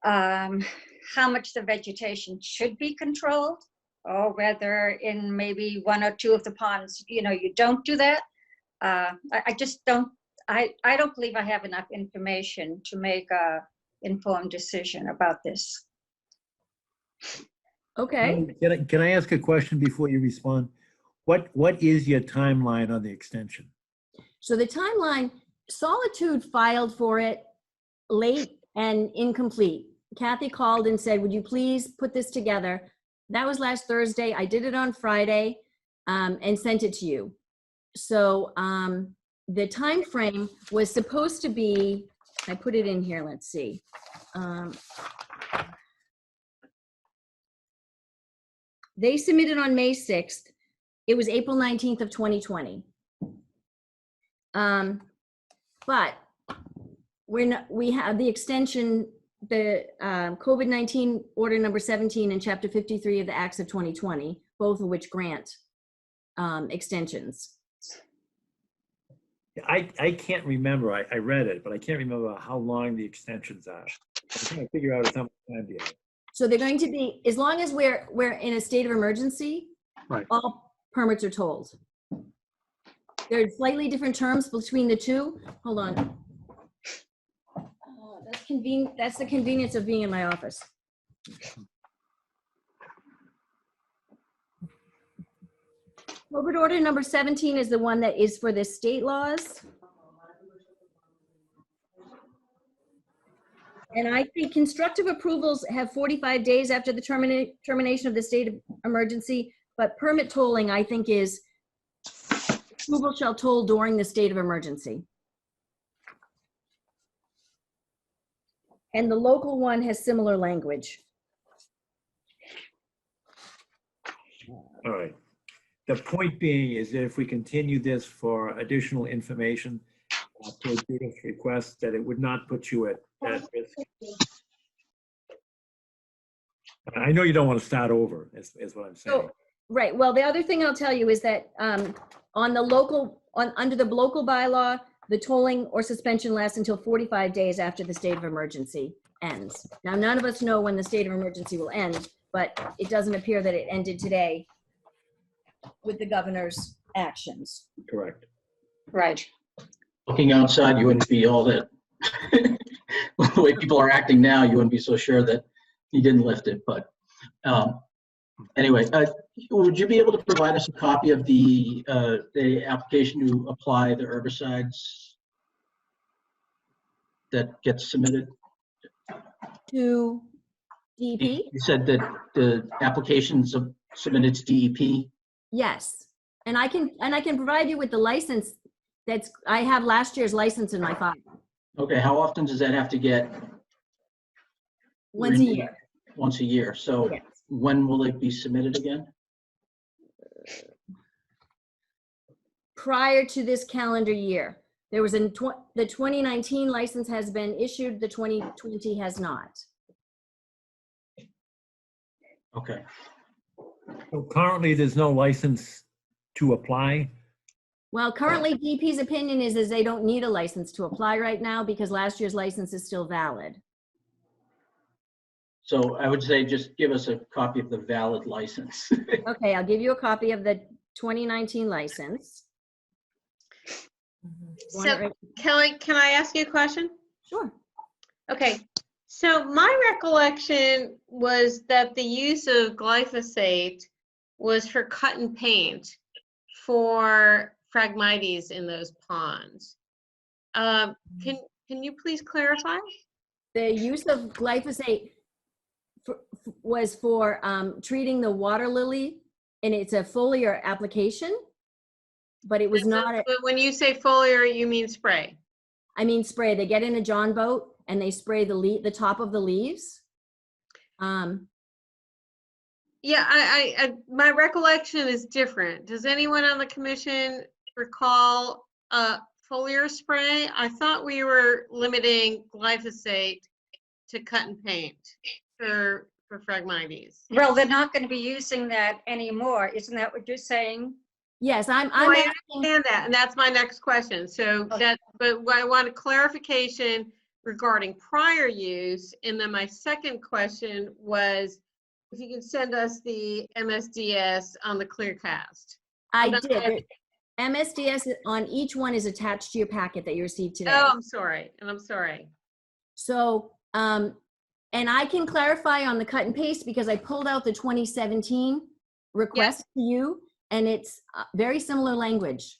how much the vegetation should be controlled, or whether in maybe 1 or 2 of the ponds, you don't do that. I just don't, I don't believe I have enough information to make a informed decision about this. Okay. Can I ask a question before you respond? What is your timeline on the extension? So the timeline, Solitude filed for it late and incomplete. Kathy called and said, would you please put this together? That was last Thursday. I did it on Friday and sent it to you. So the time frame was supposed to be, I put it in here, let's see. They submitted on May 6th. It was April 19th of 2020. But we have the extension, the COVID-19 order number 17 and chapter 53 of the Acts of 2020, both of which grant extensions. I can't remember. I read it, but I can't remember how long the extensions are. I'm trying to figure out how much time do you have. So they're going to be, as long as we're in a state of emergency, Right. all permits are tolled. There are slightly different terms between the two. Hold on. That's convenient. That's the convenience of being in my office. COVID order number 17 is the one that is for the state laws. And I think constructive approvals have 45 days after the termination of the state of emergency, but permit tolling, I think, is approval shall toll during the state of emergency. And the local one has similar language. All right. The point being is that if we continue this for additional information to Judith's request, that it would not put you at risk. I know you don't want to start over, is what I'm saying. So, right. Well, the other thing I'll tell you is that on the local, under the local bylaw, the tolling or suspension lasts until 45 days after the state of emergency ends. Now, none of us know when the state of emergency will end, but it doesn't appear that it ended today with the governor's actions. Correct. Right. Looking outside, you wouldn't be all that, the way people are acting now, you wouldn't be so sure that he didn't lift it, but anyway, would you be able to provide us a copy of the application to apply the herbicides that gets submitted? To DEP? You said that the applications submitted to DEP? Yes. And I can provide you with the license I have last year's license in my file. Okay, how often does that have to get? Once a year. Once a year. So Yes. when will it be submitted again? Prior to this calendar year. There was the 2019 license has been issued, the 2020 has not. Okay. So currently, there's no license to apply. Well, currently DEP's opinion is they don't need a license to apply right now because last year's license is still valid. So I would say just give us a copy of the valid license. Okay, I'll give you a copy of the 2019 license. Want it So, right- Kelly, can I ask you a question? Sure. Okay, so my recollection was that the use of glyphosate was for cut and paint for Phragmites in those ponds. Can you please clarify? The use of glyphosate was for treating the water lily, and it's a foliar application, but it was not, But when you say foliar, you mean spray? I mean spray. They get in a John boat and they spray the top of the leaves. Yeah, I my recollection is different. Does anyone on the commission recall foliar spray? I thought we were limiting glyphosate to cut and paint for Phragmites. Well, they're not going to be using that anymore. Isn't that what you're saying? Yes, I'm I asking, understand that, and that's my next question. So that, but I want a clarification regarding prior use. And then my second question was, if you can send us the MSDS on the Clearcast. I did. MSDS on each one is attached to your packet that you received today. Oh, I'm sorry, and I'm sorry. So, and I can clarify on the cut and paste because I pulled out the 2017 request to you, and it's very similar language.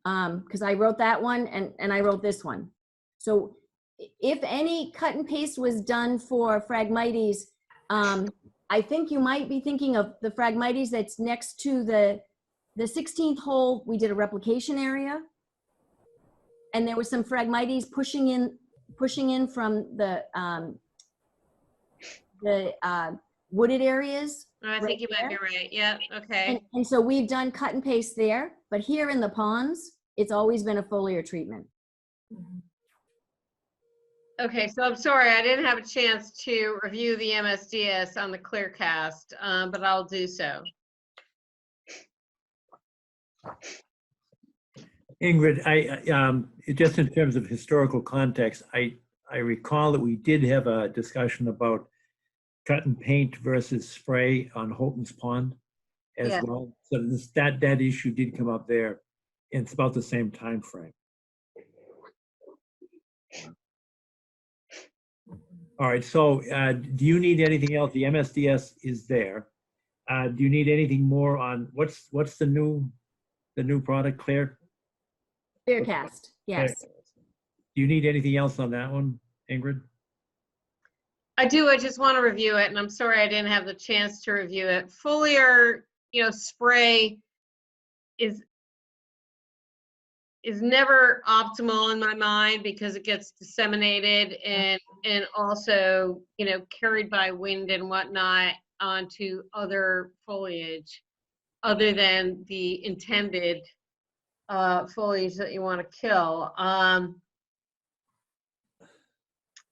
Because I wrote that one and I wrote this one. So if any cut and paste was done for Phragmites, I think you might be thinking of the Phragmites that's next to the 16th hole. We did a replication area. and there was some Phragmites pushing in from the wooded areas. I think you might be right. Yeah, okay. And so we've done cut and paste there, but here in the ponds, it's always been a foliar treatment. Okay, so I'm sorry, I didn't have a chance to review the MSDS on the Clearcast, but I'll do so. Ingrid, just in terms of historical context, I recall that we did have a discussion about cut and paint versus spray on Holton's Pond as Yeah. well. So that issue did come up there. It's about the same time frame. All right, so do you need anything else? The MSDS is there. Do you need anything more on what's the new product, Claire? Clearcast, yes. Do you need anything else on that one, Ingrid? I do, I just want to review it, and I'm sorry I didn't have the chance to review it. Foliar, spray is never optimal in my mind because it gets disseminated and also, carried by wind and whatnot onto other foliage other than the intended foliage that you want to kill. And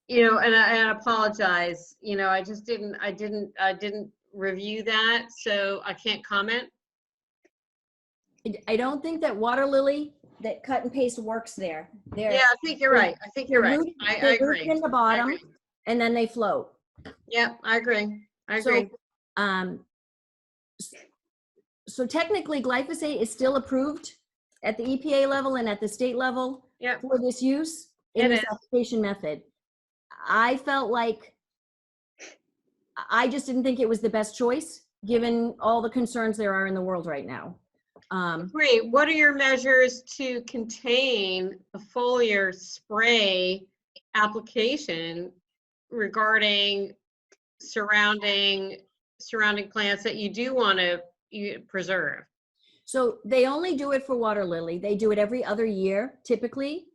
I apologize, I just didn't review that, so I can't comment. I don't think that water lily, that cut and paste works there. Yeah, I think you're right. I think you're right. I agree. In the bottom, and then they float. Yeah, I agree. I agree. So technically glyphosate is still approved at the EPA level and at the state level for this use in this application method. I felt like I just didn't think it was the best choice given all the concerns there are in the world right now. Great. What are your measures to contain the foliar spray application regarding surrounding plants that you do want to preserve? So they only do it for water lily. They do it every other year, typically.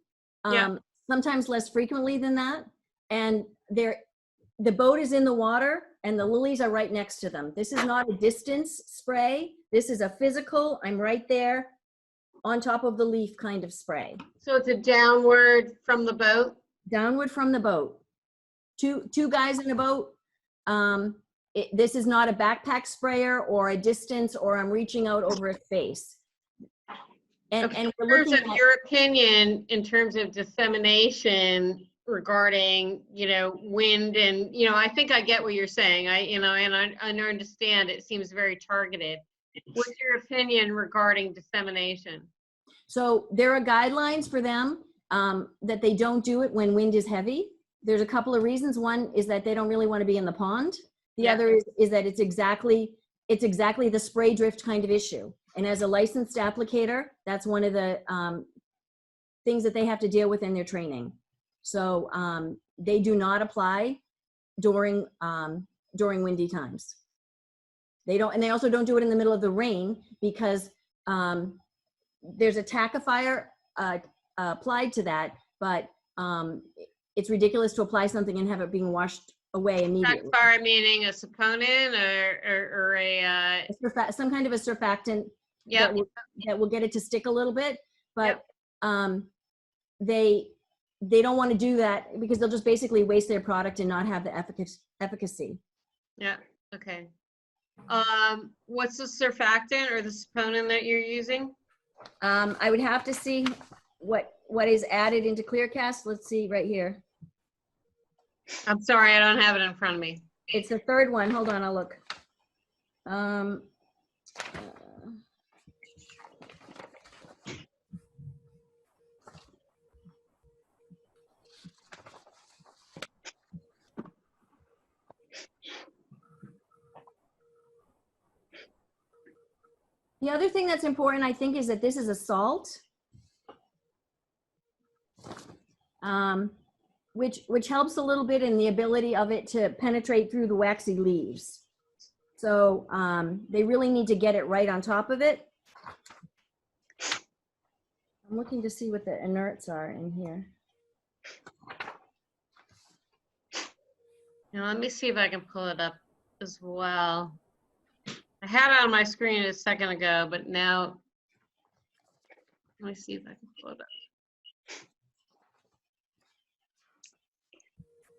Sometimes less frequently than that. And the boat is in the water and the lilies are right next to them. This is not a distance spray. This is a physical, I'm right there on top of the leaf kind of spray. So it's a downward from the boat? Downward from the boat. Two guys in a boat. This is not a backpack sprayer or a distance or I'm reaching out over a face. And we're looking at your opinion in terms of dissemination regarding, wind and, I think I get what you're saying. I understand it seems very targeted. What's your opinion regarding dissemination? So there are guidelines for them that they don't do it when wind is heavy. There's a couple of reasons. One is that they don't really want to be in the pond. The other is that it's exactly the spray drift kind of issue. And as a licensed applicator, that's one of the things that they have to deal with in their training. So they do not apply during windy times. They don't, and they also don't do it in the middle of the rain because there's a tackifier applied to that, but it's ridiculous to apply something and have it being washed away immediately. Tackifier meaning a saponin or a some kind of a surfactant that will get it to stick a little bit, but they don't want to do that because they'll just basically waste their product and not have the efficacy. Yeah. Okay. What's the surfactant or the saponin that you're using? I would have to see what is added into Clearcast. Let's see right here. I'm sorry, I don't have it in front of me. It's the third one. Hold on, I'll look. The other thing that's important, I think, is that this is a salt, which helps a little bit in the ability of it to penetrate through the waxy leaves. So they really need to get it right on top of it. I'm looking to see what the inerts are in here. Now, let me see if I can pull it up as well. I had it on my screen a second ago, but now, let me see if I can pull it up.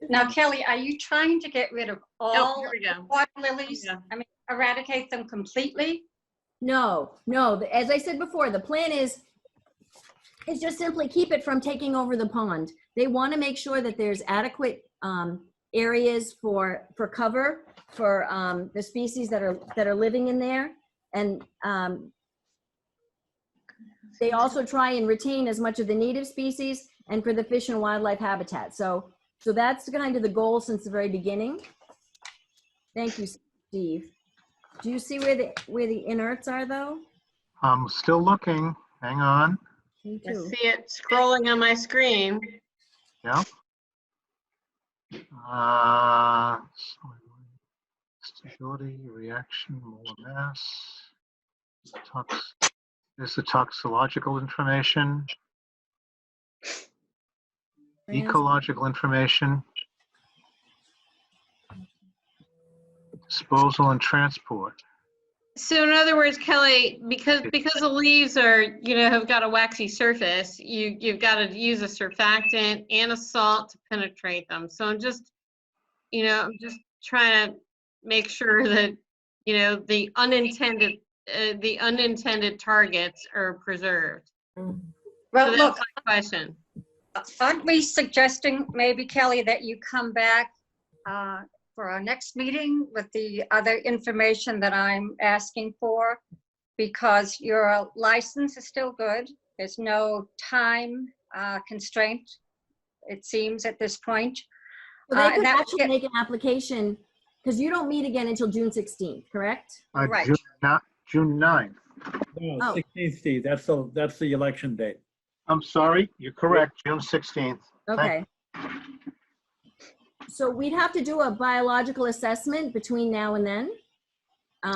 Now, Kelly, are you trying to get rid of Oh, all here we go. water lilies? Yeah. I mean, eradicate them completely? No, no, as I said before, the plan is just simply keep it from taking over the pond. They want to make sure that there's adequate areas for cover for the species that are living in there. And they also try and retain as much of the native species and for the fish and wildlife habitat. So that's kind of the goal since the very beginning. Thank you, Steve. Do you see where the inerts are though? I'm still looking. Hang on. Me I too. see it scrolling on my screen. Yep. Stability, reaction, molar mass. There's the toxicological information. Ecological information. Disposal and transport. So in other words, Kelly, because the leaves are, have got a waxy surface, you've got to use a surfactant and a salt to penetrate them. So I'm just trying to make sure that, the unintended targets are preserved. Well, So look, that's my question. aren't we suggesting maybe, Kelly, that you come back for our next meeting with the other information that I'm asking for? Because your license is still good. There's no time constraint, it seems, at this point. So they could that would actually get- make an application, because you don't meet again until June 16th, correct? Right. June 9th. No, Oh. 16th, Steve, that's the election date. I'm sorry, you're correct, June 16th. Okay. So we'd have to do a biological assessment between now and then.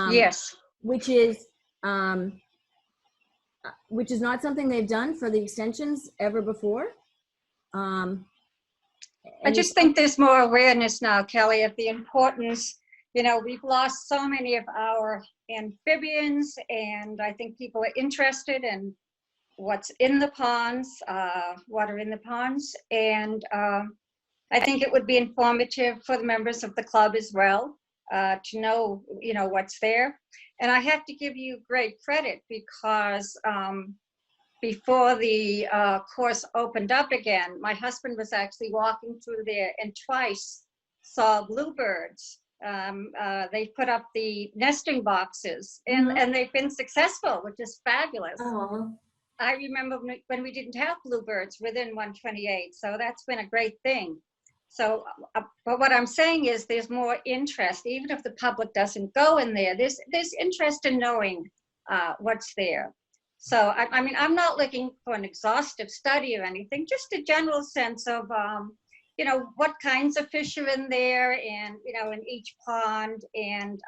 Yes. Which is not something they've done for the extensions ever before. I just think there's more awareness now, Kelly, of the importance. We've lost so many of our amphibians, and I think people are interested in what's in the ponds, what are in the ponds. And I think it would be informative for the members of the club as well to know, what's there. And I have to give you great credit because before the course opened up again, my husband was actually walking through there and twice saw bluebirds. They put up the nesting boxes and they've been successful, which is fabulous. Oh, I remember when we didn't have bluebirds within 128, so that's been a great thing. So, but what I'm saying is there's more interest, even if the public doesn't go in there, there's interest in knowing what's there. So, I mean, I'm not looking for an exhaustive study or anything, just a general sense of, what kinds of fish are in there and, in each pond and,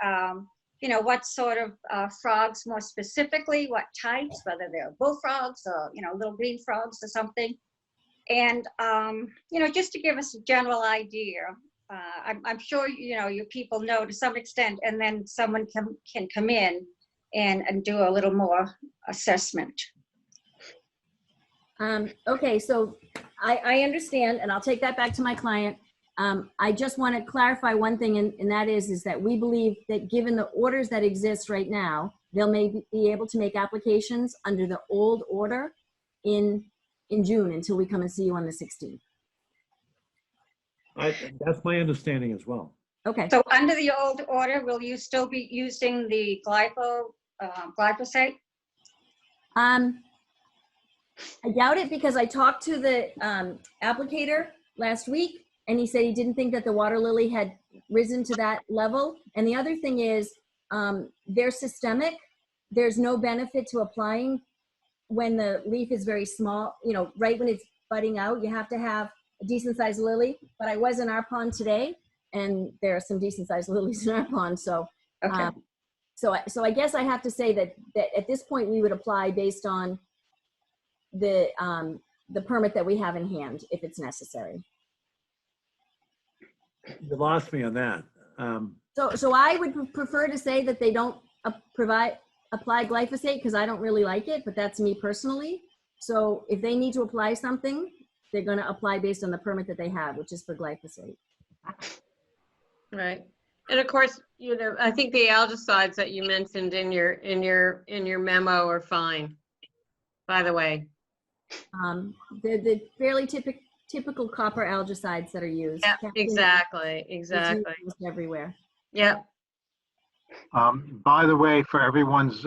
what sort of frogs more specifically, what types, whether they're bullfrogs or, little green frogs or something. And, just to give us a general idea, I'm sure, your people know to some extent, and then someone can come in and do a little more assessment. Okay, so I understand, and I'll take that back to my client. I just want to clarify one thing, and that is that we believe that given the orders that exist right now, they'll maybe be able to make applications under the old order in June until we come and see you on the 16th. That's my understanding as well. Okay. So under the old order, will you still be using the glyphosate? I doubt it because I talked to the applicator last week and he said he didn't think that the water lily had risen to that level. And the other thing is they're systemic. There's no benefit to applying when the leaf is very small, right when it's budding out. You have to have a decent sized lily. But I was in our pond today and there are some decent sized lilies in our pond. So, Okay. So I guess I have to say that at this point we would apply based on the permit that we have in hand if it's necessary. You lost me on that. So I would prefer to say that they don't apply glyphosate because I don't really like it, but that's me personally. So if they need to apply something, they're going to apply based on the permit that they have, which is for glyphosate. Right. And of course, you know, I think the algicides that you mentioned in your memo are fine, by the way. They're the fairly typical copper algicides that are used. Yeah, Captain exactly, is used exactly. almost everywhere. Yeah. By the way, for everyone's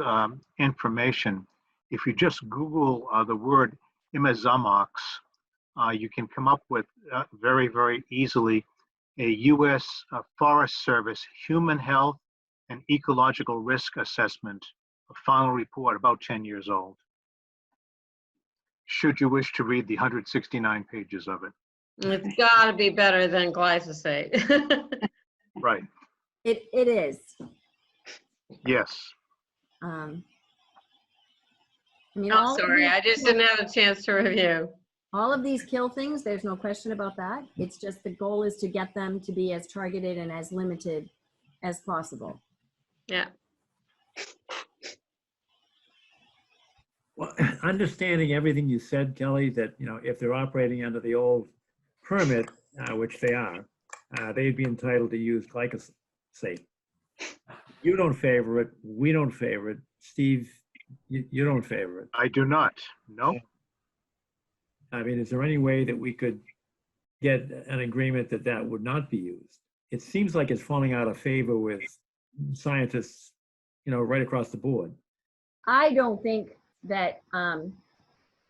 information, if you just Google the word imazamox, you can come up with very, very easily a U.S. Forest Service Human Health and Ecological Risk Assessment, a final report about 10 years old, should you wish to read the 169 pages of it. It's got to be better than glyphosate. Right. It is. Yes. I mean, I'm sorry, I just didn't have a chance to review. all of these kill things. There's no question about that. It's just the goal is to get them to be as targeted and as limited as possible. Yeah. Well, understanding everything you said, Kelly, that, you know, if they're operating under the old permit, which they are, they'd be entitled to use glyphosate. You don't favor it. We don't favor it. Steve, you don't favor it. I do not. No. I mean, is there any way that we could get an agreement that that would not be used? It seems like it's falling out of favor with scientists, you know, right across the board. I don't think that I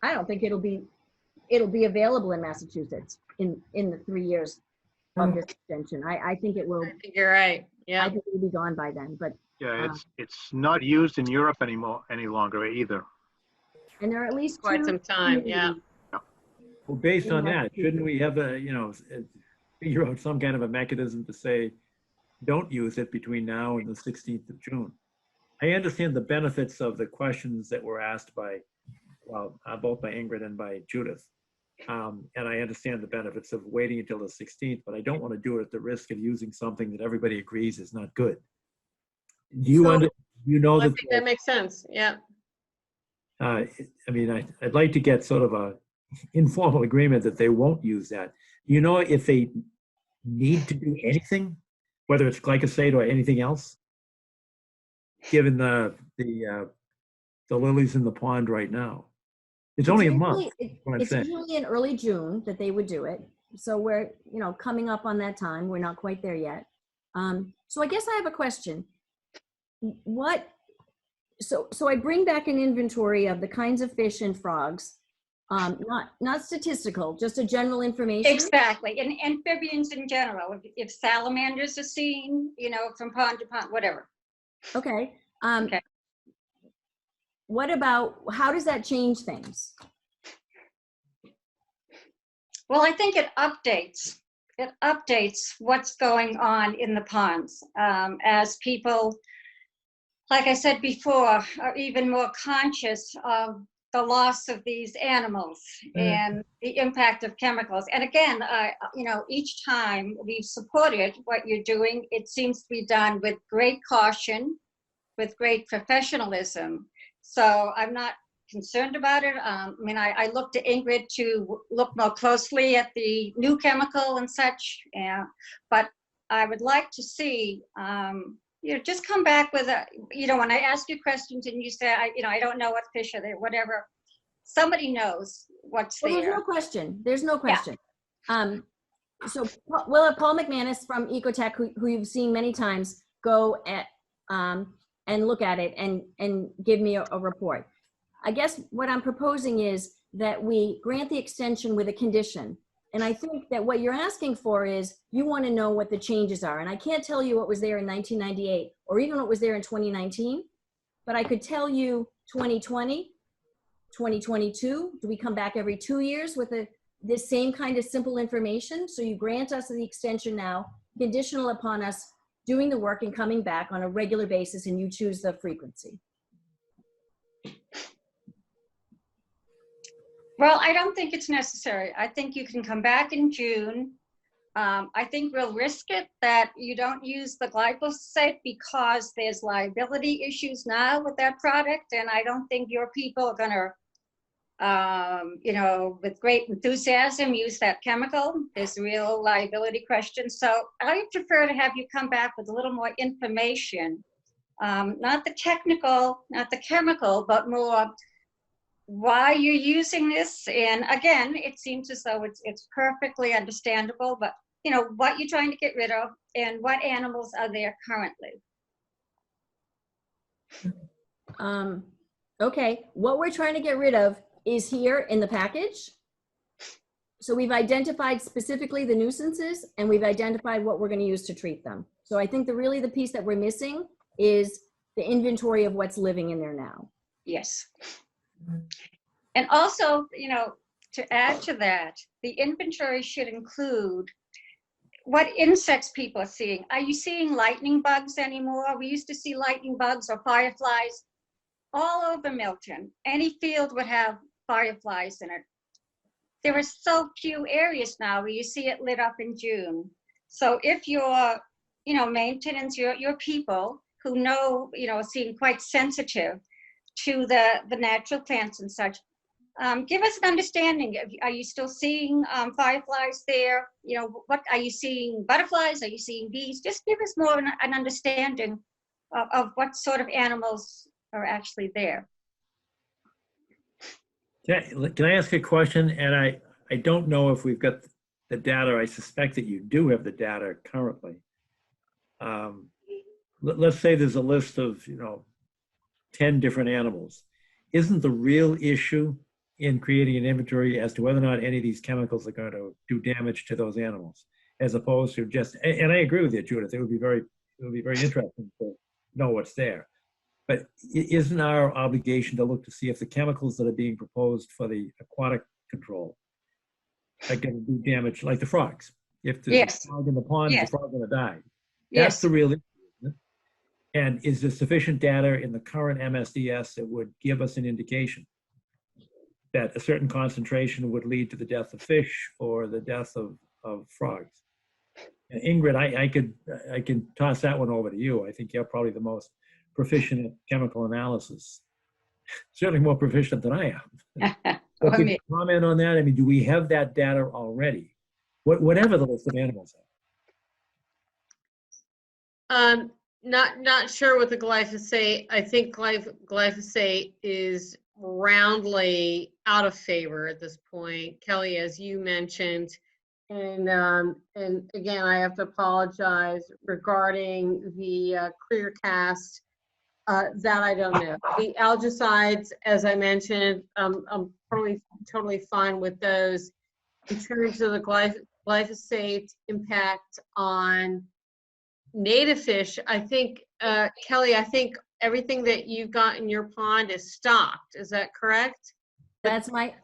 don't think it'll be available in Massachusetts in the 3 years of this extension. I think it will. I think you're right. Yeah. I think it will be gone by then. But Yeah, it's not used in Europe any longer either. and there are at least Quite two some time. Yeah. Well, based on that, shouldn't we have a, you know, figure out some kind of a mechanism to say, don't use it between now and the 16th of June? I understand the benefits of the questions that were asked by, well, both by Ingrid and by Judith. And I understand the benefits of waiting until the 16th, but I don't want to do it at the risk of using something that everybody agrees is not good. Do you you know I that? think that makes sense. Yeah. I mean, I'd like to get sort of a informal agreement that they won't use that. You know, if they need to do anything, whether it's glyphosate or anything else, given the lilies in the pond right now. It's only a month. It's usually in early June that they would do it. So we're, you know, coming up on that time. We're not quite there yet. So I guess I have a question. So I bring back an inventory of the kinds of fish and frogs, not statistical, just a general information. Exactly, and amphibians in general, if salamanders are seen, you know, from pond to pond, whatever. Okay. Okay. What about, how does that change things? Well, I think it updates what's going on in the ponds as people, like I said before, are even more conscious of the loss of these animals and the impact of chemicals. And again, you know, each time we've supported what you're doing, it seems to be done with great caution, with great professionalism. So I'm not concerned about it. I mean, I look to Ingrid to look more closely at the new chemical and such, but I would like to see, you know, just come back with a, you know, when I ask you questions and you say, you know, I don't know what fish are there, whatever, somebody knows what's Well, there. there's no question. There's no question. Yeah. So we'll have Paul McManus from Ecotech, who you've seen many times, go at and look at it and give me a report. I guess what I'm proposing is that we grant the extension with a condition. And I think that what you're asking for is you want to know what the changes are. And I can't tell you what was there in 1998 or even what was there in 2019, but I could tell you 2020, 2022. Do we come back every 2 years with this same kind of simple information? So you grant us the extension now, conditional upon us doing the work and coming back on a regular basis, and you choose the frequency. Well, I don't think it's necessary. I think you can come back in June. I think we'll risk it that you don't use the glyphosate because there's liability issues now with that product. And I don't think your people are gonna, with great enthusiasm, use that chemical. There's real liability questions. So I prefer to have you come back with a little more information, not the technical, not the chemical, but more why you're using this. And again, it seems as though it's perfectly understandable, but what you're trying to get rid of and what animals are there currently. Okay, what we're trying to get rid of is here in the package. So we've identified specifically the nuisances and we've identified what we're going to use to treat them. So I think the piece that we're missing is the inventory of what's living in there now. Yes. And also, to add to that, the inventory should include what insects people are seeing. Are you seeing lightning bugs anymore? We used to see lightning bugs or fireflies all over Milton. Any field would have fireflies in it. There are so few areas now where you see it lit up in June. So if your, maintenance, your people who know, seem quite sensitive to the natural plants and such, give us an understanding. Are you still seeing fireflies there? What are you seeing? Butterflies? Are you seeing bees? Just give us more an understanding of what sort of animals are actually there. Can I ask a question? And I don't know if we've got the data. I suspect that you do have the data currently. Let's say there's a list of 10 different animals. Isn't the real issue in creating an inventory as to whether or not any of these chemicals are going to do damage to those animals, as opposed to just, and I agree with you, Judith, it would be very interesting to know what's there. But isn't our obligation to look to see if the chemicals that are being proposed for the aquatic control are going to do damage, like the frogs? If there's Yes. a frog in the pond, Yes. the frog's going to die. Yes. That's the real issue, isn't it? And is there sufficient data in the current MSDS that would give us an indication that a certain concentration would lead to the death of fish or the death of frogs? And Ingrid, I can toss that one over to you. I think you're probably the most proficient at chemical analysis, certainly more proficient than I am. So could you comment on that? I mean, do we have that data already? Whatever the list of animals are. Not sure with the glyphosate. I think glyphosate is roundly out of favor at this point, Kelly, as you mentioned. And again, I have to apologize regarding the clear cast. That I don't know. The algicides, as I mentioned, I'm totally fine with those. In terms of the glyphosate impact on native fish, I think, Kelly, I think everything that you've got in your pond is stocked. Is that correct? That's my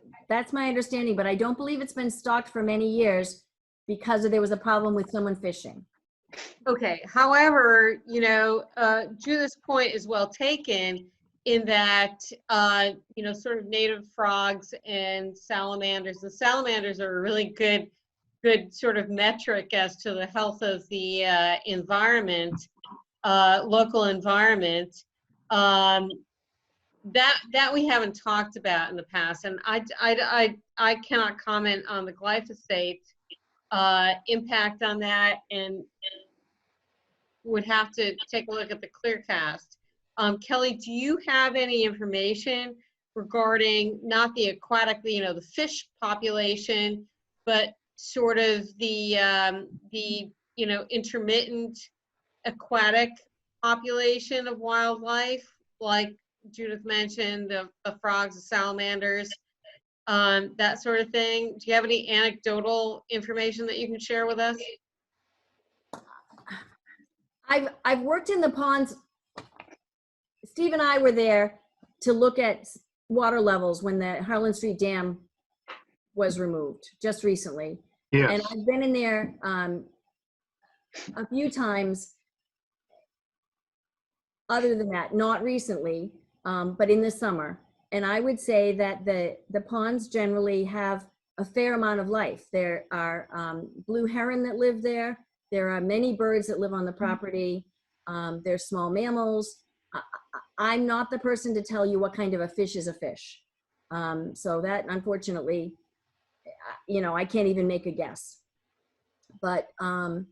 understanding, but I don't believe it's been stocked for many years because there was a problem with someone fishing. Okay. However, Judith's point is well taken in that, sort of native frogs and salamanders. The salamanders are a really good sort of metric as to the health of the environment, local environment. That we haven't talked about in the past, and I cannot comment on the glyphosate impact on that, and would have to take a look at the clearcast. Kelly, do you have any information regarding not the aquatic, the fish population, but sort of the intermittent aquatic population of wildlife, like Judith mentioned, the frogs, the salamanders, that sort of thing? Do you have any anecdotal information that you can share with us? I've worked in the ponds. Steve and I were there to look at water levels when the Harlan Street Dam was removed just recently. Yes. And I've been in there a few times. Other than that, not recently, but in the summer. And I would say that the ponds generally have a fair amount of life. There are blue heron that live there. There are many birds that live on the property. There's small mammals. I'm not the person to tell you what kind of a fish is a fish. So that, unfortunately, I can't even make a guess. But I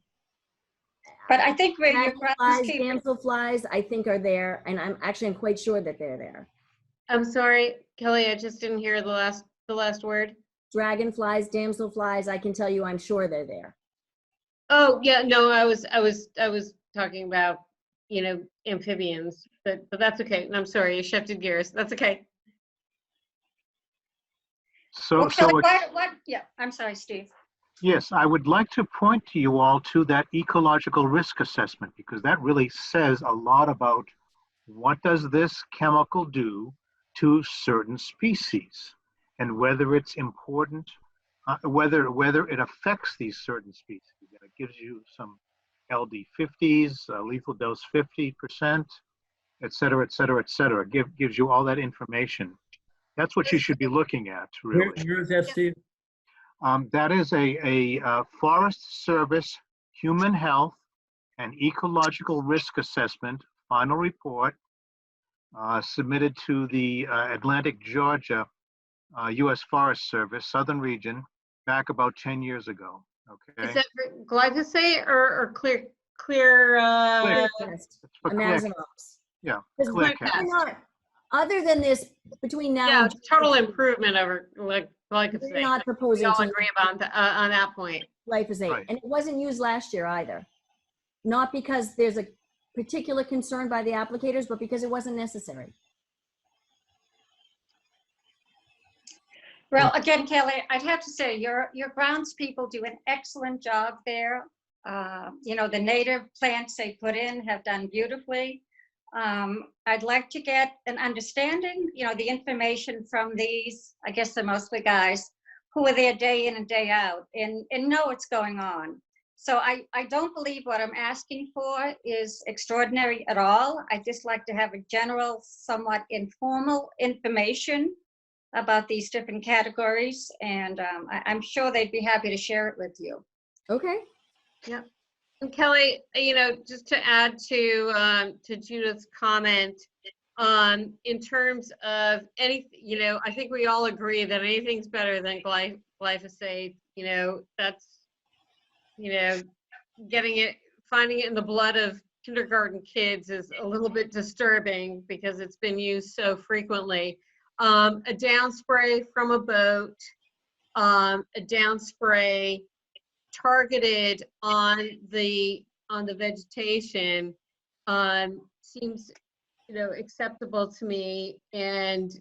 think where your dragonflies, groundskeeper, damselflies, I think are there, and I'm quite sure that they're there. I'm sorry, Kelly, I just didn't hear the last word. Dragonflies, damselflies, I can tell you, I'm sure they're there. Oh, yeah, no, I was talking about, amphibians, but that's okay. And I'm sorry, you shifted gears. That's okay. So, yeah, I'm sorry, Steve. yes, I would like to point to you all to that ecological risk assessment, because that really says a lot about what does this chemical do to certain species, and whether it's important, whether it affects these certain species. And it gives you some LD50s, lethal dose 50%, et cetera, et cetera, et cetera. Gives you all that information. That's what you should be looking at, really. Where is that, Steve? That is a Forest Service Human Health and Ecological Risk Assessment final report submitted to the Atlantic Georgia U.S. Forest Service Southern Region back about 10 years ago. Okay. Is that for glyphosate or clear? Clear. Yes, It's for Imazimox. Yeah, Because clear Clear cat. cat. other than this, between now Yeah, and total improvement over we're glyphosate. not We proposing all to agree on that point. glyphosate, Right. and it wasn't used last year either. Not because there's a particular concern by the applicators, but because it wasn't necessary. Well, again, Kelly, I'd have to say your grounds people do an excellent job there. The native plants they put in have done beautifully. I'd like to get an understanding, the information from these, I guess they're mostly guys, who are there day in and day out and know what's going on. So I don't believe what I'm asking for is extraordinary at all. I just like to have a general, somewhat informal information about these different categories, and I'm sure they'd be happy to share it with you. Okay. And Kelly, just to add to Judith's comment, in terms of I think we all agree that anything's better than glyphosate. That's, finding it in the blood of kindergarten kids is a little bit disturbing because it's been used so frequently. A down spray from a boat, a down spray targeted on the vegetation seems acceptable to me, and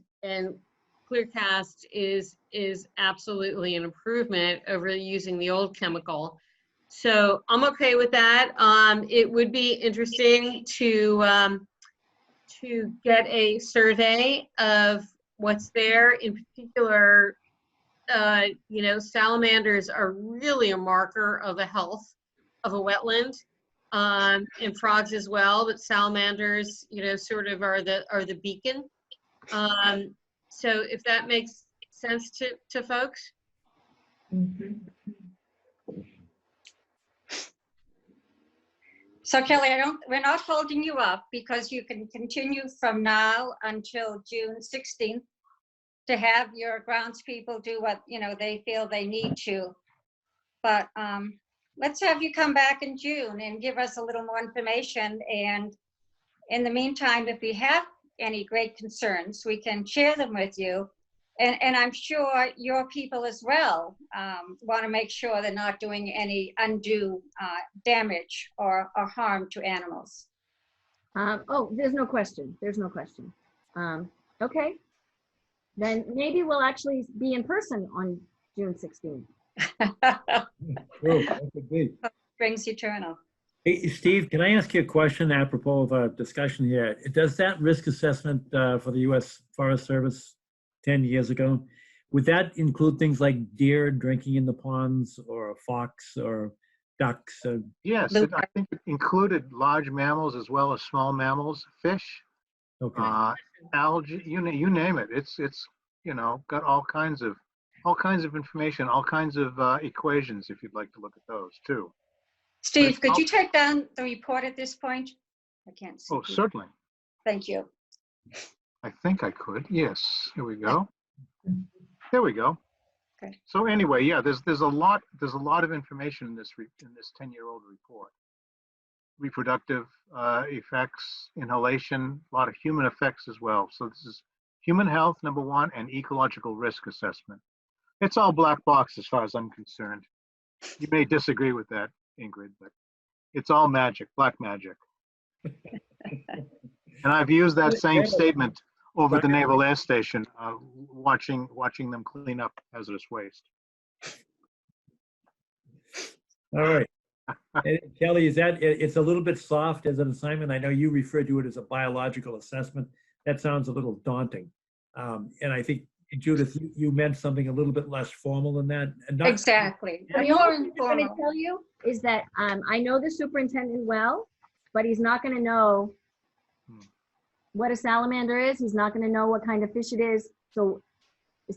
ClearCast is absolutely an improvement over using the old chemical. So I'm okay with that. It would be interesting to get a survey of what's there. In particular, salamanders are really a marker of the health of a wetland, and frogs as well, but salamanders, sort of are the beacon. So if that makes sense to folks. Mhm. So Kelly, we're not holding you up because you can continue from now until June 16th to have your grounds people do what they feel they need to. But let's have you come back in June and give us a little more information. And in the meantime, if we have any great concerns, we can share them with you. And I'm sure your people as well want to make sure they're not doing any undue damage or harm to animals. There's no question. There's no question. Okay. Then maybe we'll actually be in person on June 16th. True, that could be. Springs eternal. Hey, Steve, can I ask you a question apropos of a discussion here? Does that risk assessment for the U.S. Forest Service 10 years ago, would that include things like deer drinking in the ponds or a fox or ducks? Yes, I think it included large mammals as well as small mammals, fish. Okay. algae, you name it. It's got all kinds of information, all kinds of equations, if you'd like to look at those too. Steve, could you take down the report at this point? I can't see. Oh, certainly. Thank you. I think I could. Yes. Here we go. There we go. Okay. So anyway, yeah, there's a lot of information in this 10-year-old report. Reproductive effects, inhalation, a lot of human effects as well. So this is human health, number one, and ecological risk assessment. It's all black box as far as I'm concerned. You may disagree with that, Ingrid, but it's all magic, black magic. And I've used that same statement over at the Naval Air Station, watching them clean up hazardous waste. All right. And Kelly, it's a little bit soft as an assignment. I know you referred to it as a biological assessment. That sounds a little daunting. And I think, Judith, you meant something a little bit less formal than that. And not, Exactly. The More only thing I'm going to informal. tell you is that I know the superintendent well, but he's not going to know what a salamander is. He's not going to know what kind of fish it is. So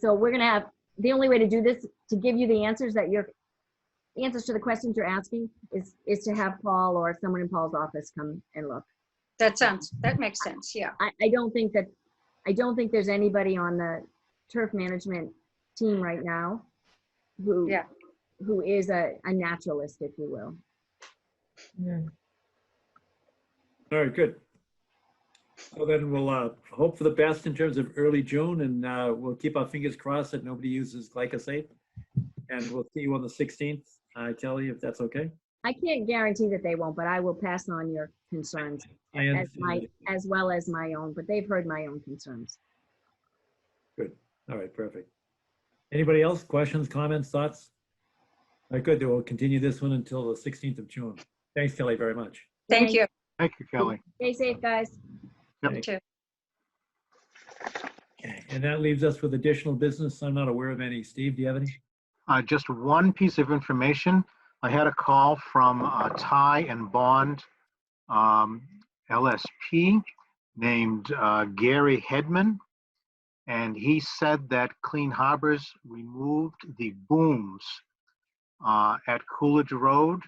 we're going to have, the only way to do this, to give you the answers to the questions you're asking is to have Paul or someone in Paul's office come and look. That makes sense, yeah. I don't think there's anybody on the turf management team right now who is a naturalist, if you will. all right, good. So then we'll hope for the best in terms of early June, and we'll keep our fingers crossed that nobody uses glyphosate. And we'll see you on the 16th, Kelly, if that's okay. I can't guarantee that they won't, but I will pass on your concerns as well as my own, but they've heard my own concerns. Good. All right, perfect. Anybody else? Questions, comments, thoughts? All right, good. Then we'll continue this one until the 16th of June. Thanks, Kelly, very much. Thank you. Thank you, Kelly. Stay safe, guys. Yep. You too. Okay, and that leaves us with additional business. I'm not aware of any. Steve, do you have any? Just one piece of information. I had a call from Ty and Bond LSP named Gary Hedman, and he said that Clean Harbors removed the booms at Coolidge Road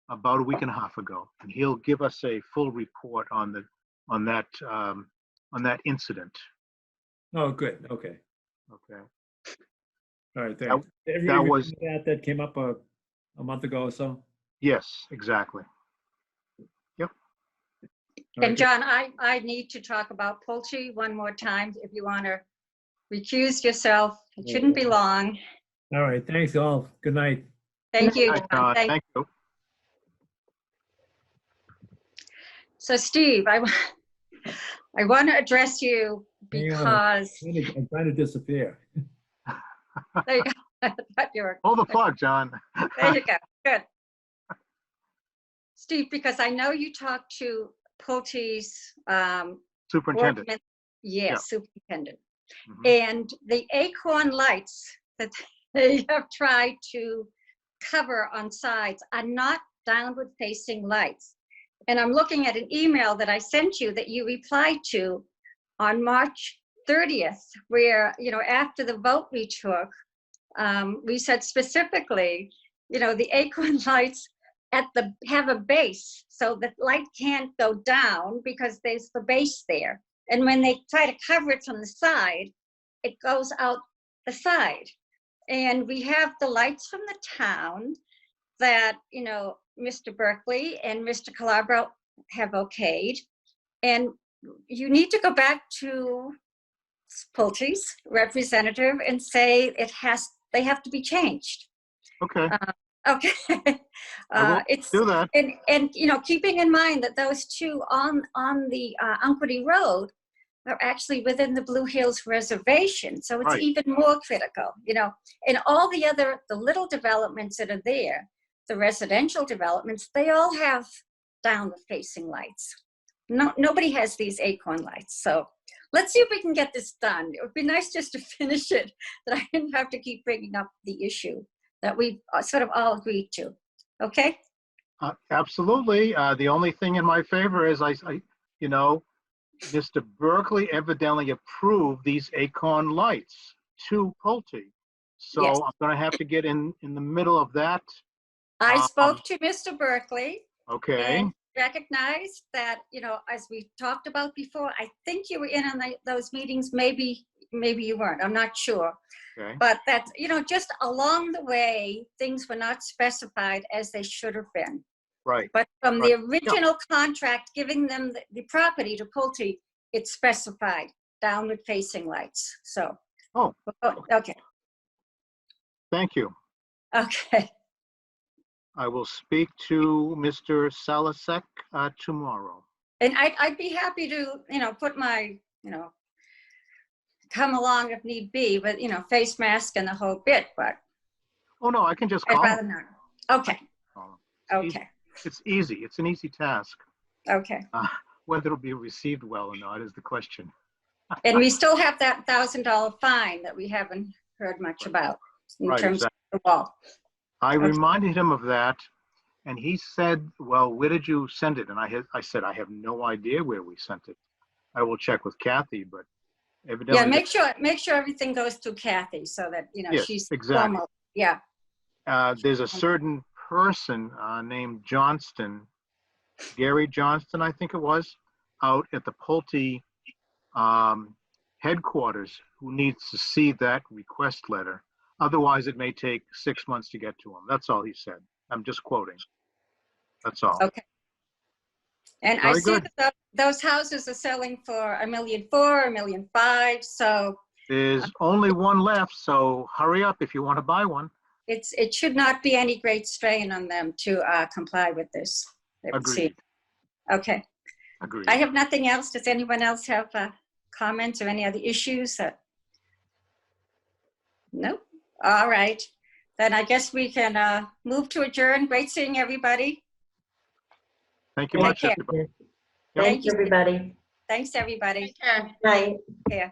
about a week and a half ago, and he'll give us a full report on that incident. Oh, good. Okay. Okay. All right, thanks. That came up a month ago or so? Yes, exactly. Yep. All right, And good. John, I need to talk about poultry one more time. If you want to recuse yourself, it shouldn't be long. All right, thanks all. Good night. Thank you. Hi, John. Thank- Thank you. So Steve, I want to address you Hang on. because I'm trying to disappear. there you go. I thought you were- Pull the plug, John. There you go. Good. Steve, because I know you talked to Pulte's Superintendent. workman- Yes, superintendent. Mhm. And the acorn lights that they have tried to cover on sides are not downward facing lights. And I'm looking at an email that I sent you that you replied to on March 30th, where, after the vote we took, we said specifically, the acorn lights have a base, so the light can't go down because there's the base there. And when they try to cover it from the side, it goes out the side. And we have the lights from the town that, Mr. Berkeley and Mr. Calabro have okayed. And you need to go back to Pulte's representative and say they have to be changed. Okay, Okay. I will It's do that. and keeping in mind that those two on the Unquity Road are actually within the Blue Hills Reservation, so it's Right. even more critical. And all the little developments that are there, the residential developments, they all have downward-facing lights. Nobody has these acorn lights, so let's see if we can get this done. It would be nice just to finish it, that I didn't have to keep bringing up the issue that we sort of all agreed to. Okay? Absolutely. The only thing in my favor is Mr. Berkeley evidently approved these Acorn lights to Pulte. So Yes. I'm gonna have to get in the middle of that. I spoke to Mr. Berkeley Okay, and recognized that, you know, as we talked about before, I think you were in on those meetings, maybe you weren't, I'm not sure. okay, But that, you know, just along the way, things were not specified as they should have been. right. But from the Right. original contract, giving them the property to Pulte, it's specified downward facing lights, so. Oh, Okay, thank you. okay, I will speak to Mr. Salasek tomorrow. and I'd be happy to, you know, put my, you know, come along if need be, but, you know, face mask and the whole bit, but Oh, no, I can just I'd call rather him. not. Okay, Call him. okay, It's easy. It's an easy task. okay. Whether it'll be received well or not is the question. And we still have that $1,000 fine that we haven't heard much about in Right, terms of exactly. the wall. I Okay. reminded him of that, and he said, well, where did you send it? And I said, I have no idea where we sent it. I will check with Kathy, but evidently. Yeah, make sure everything goes through Kathy so that, you know, Yes, she's exactly. formal. Yeah, There's a certain person named Johnston, Gary Johnston, I think it was, out at the Pulte headquarters who needs to see that request letter. Otherwise, it may take 6 months to get to him. That's all he said. I'm just quoting. That's all. okay. And I Very see good. that those houses are selling for $1.4 million, $1.5 million, so There's only one left, so hurry up if you want to buy one. it should not be any great strain on them to comply with this. it would seem. Agreed. Okay, Agreed. I have nothing else. Does anyone else have comments or any other issues that? Nope. All right. Then I guess we can move to adjourn. Great seeing everybody. Thank you Take much, care. everybody. Thanks, you. everybody. Thanks, everybody. Take care. Night. Yeah.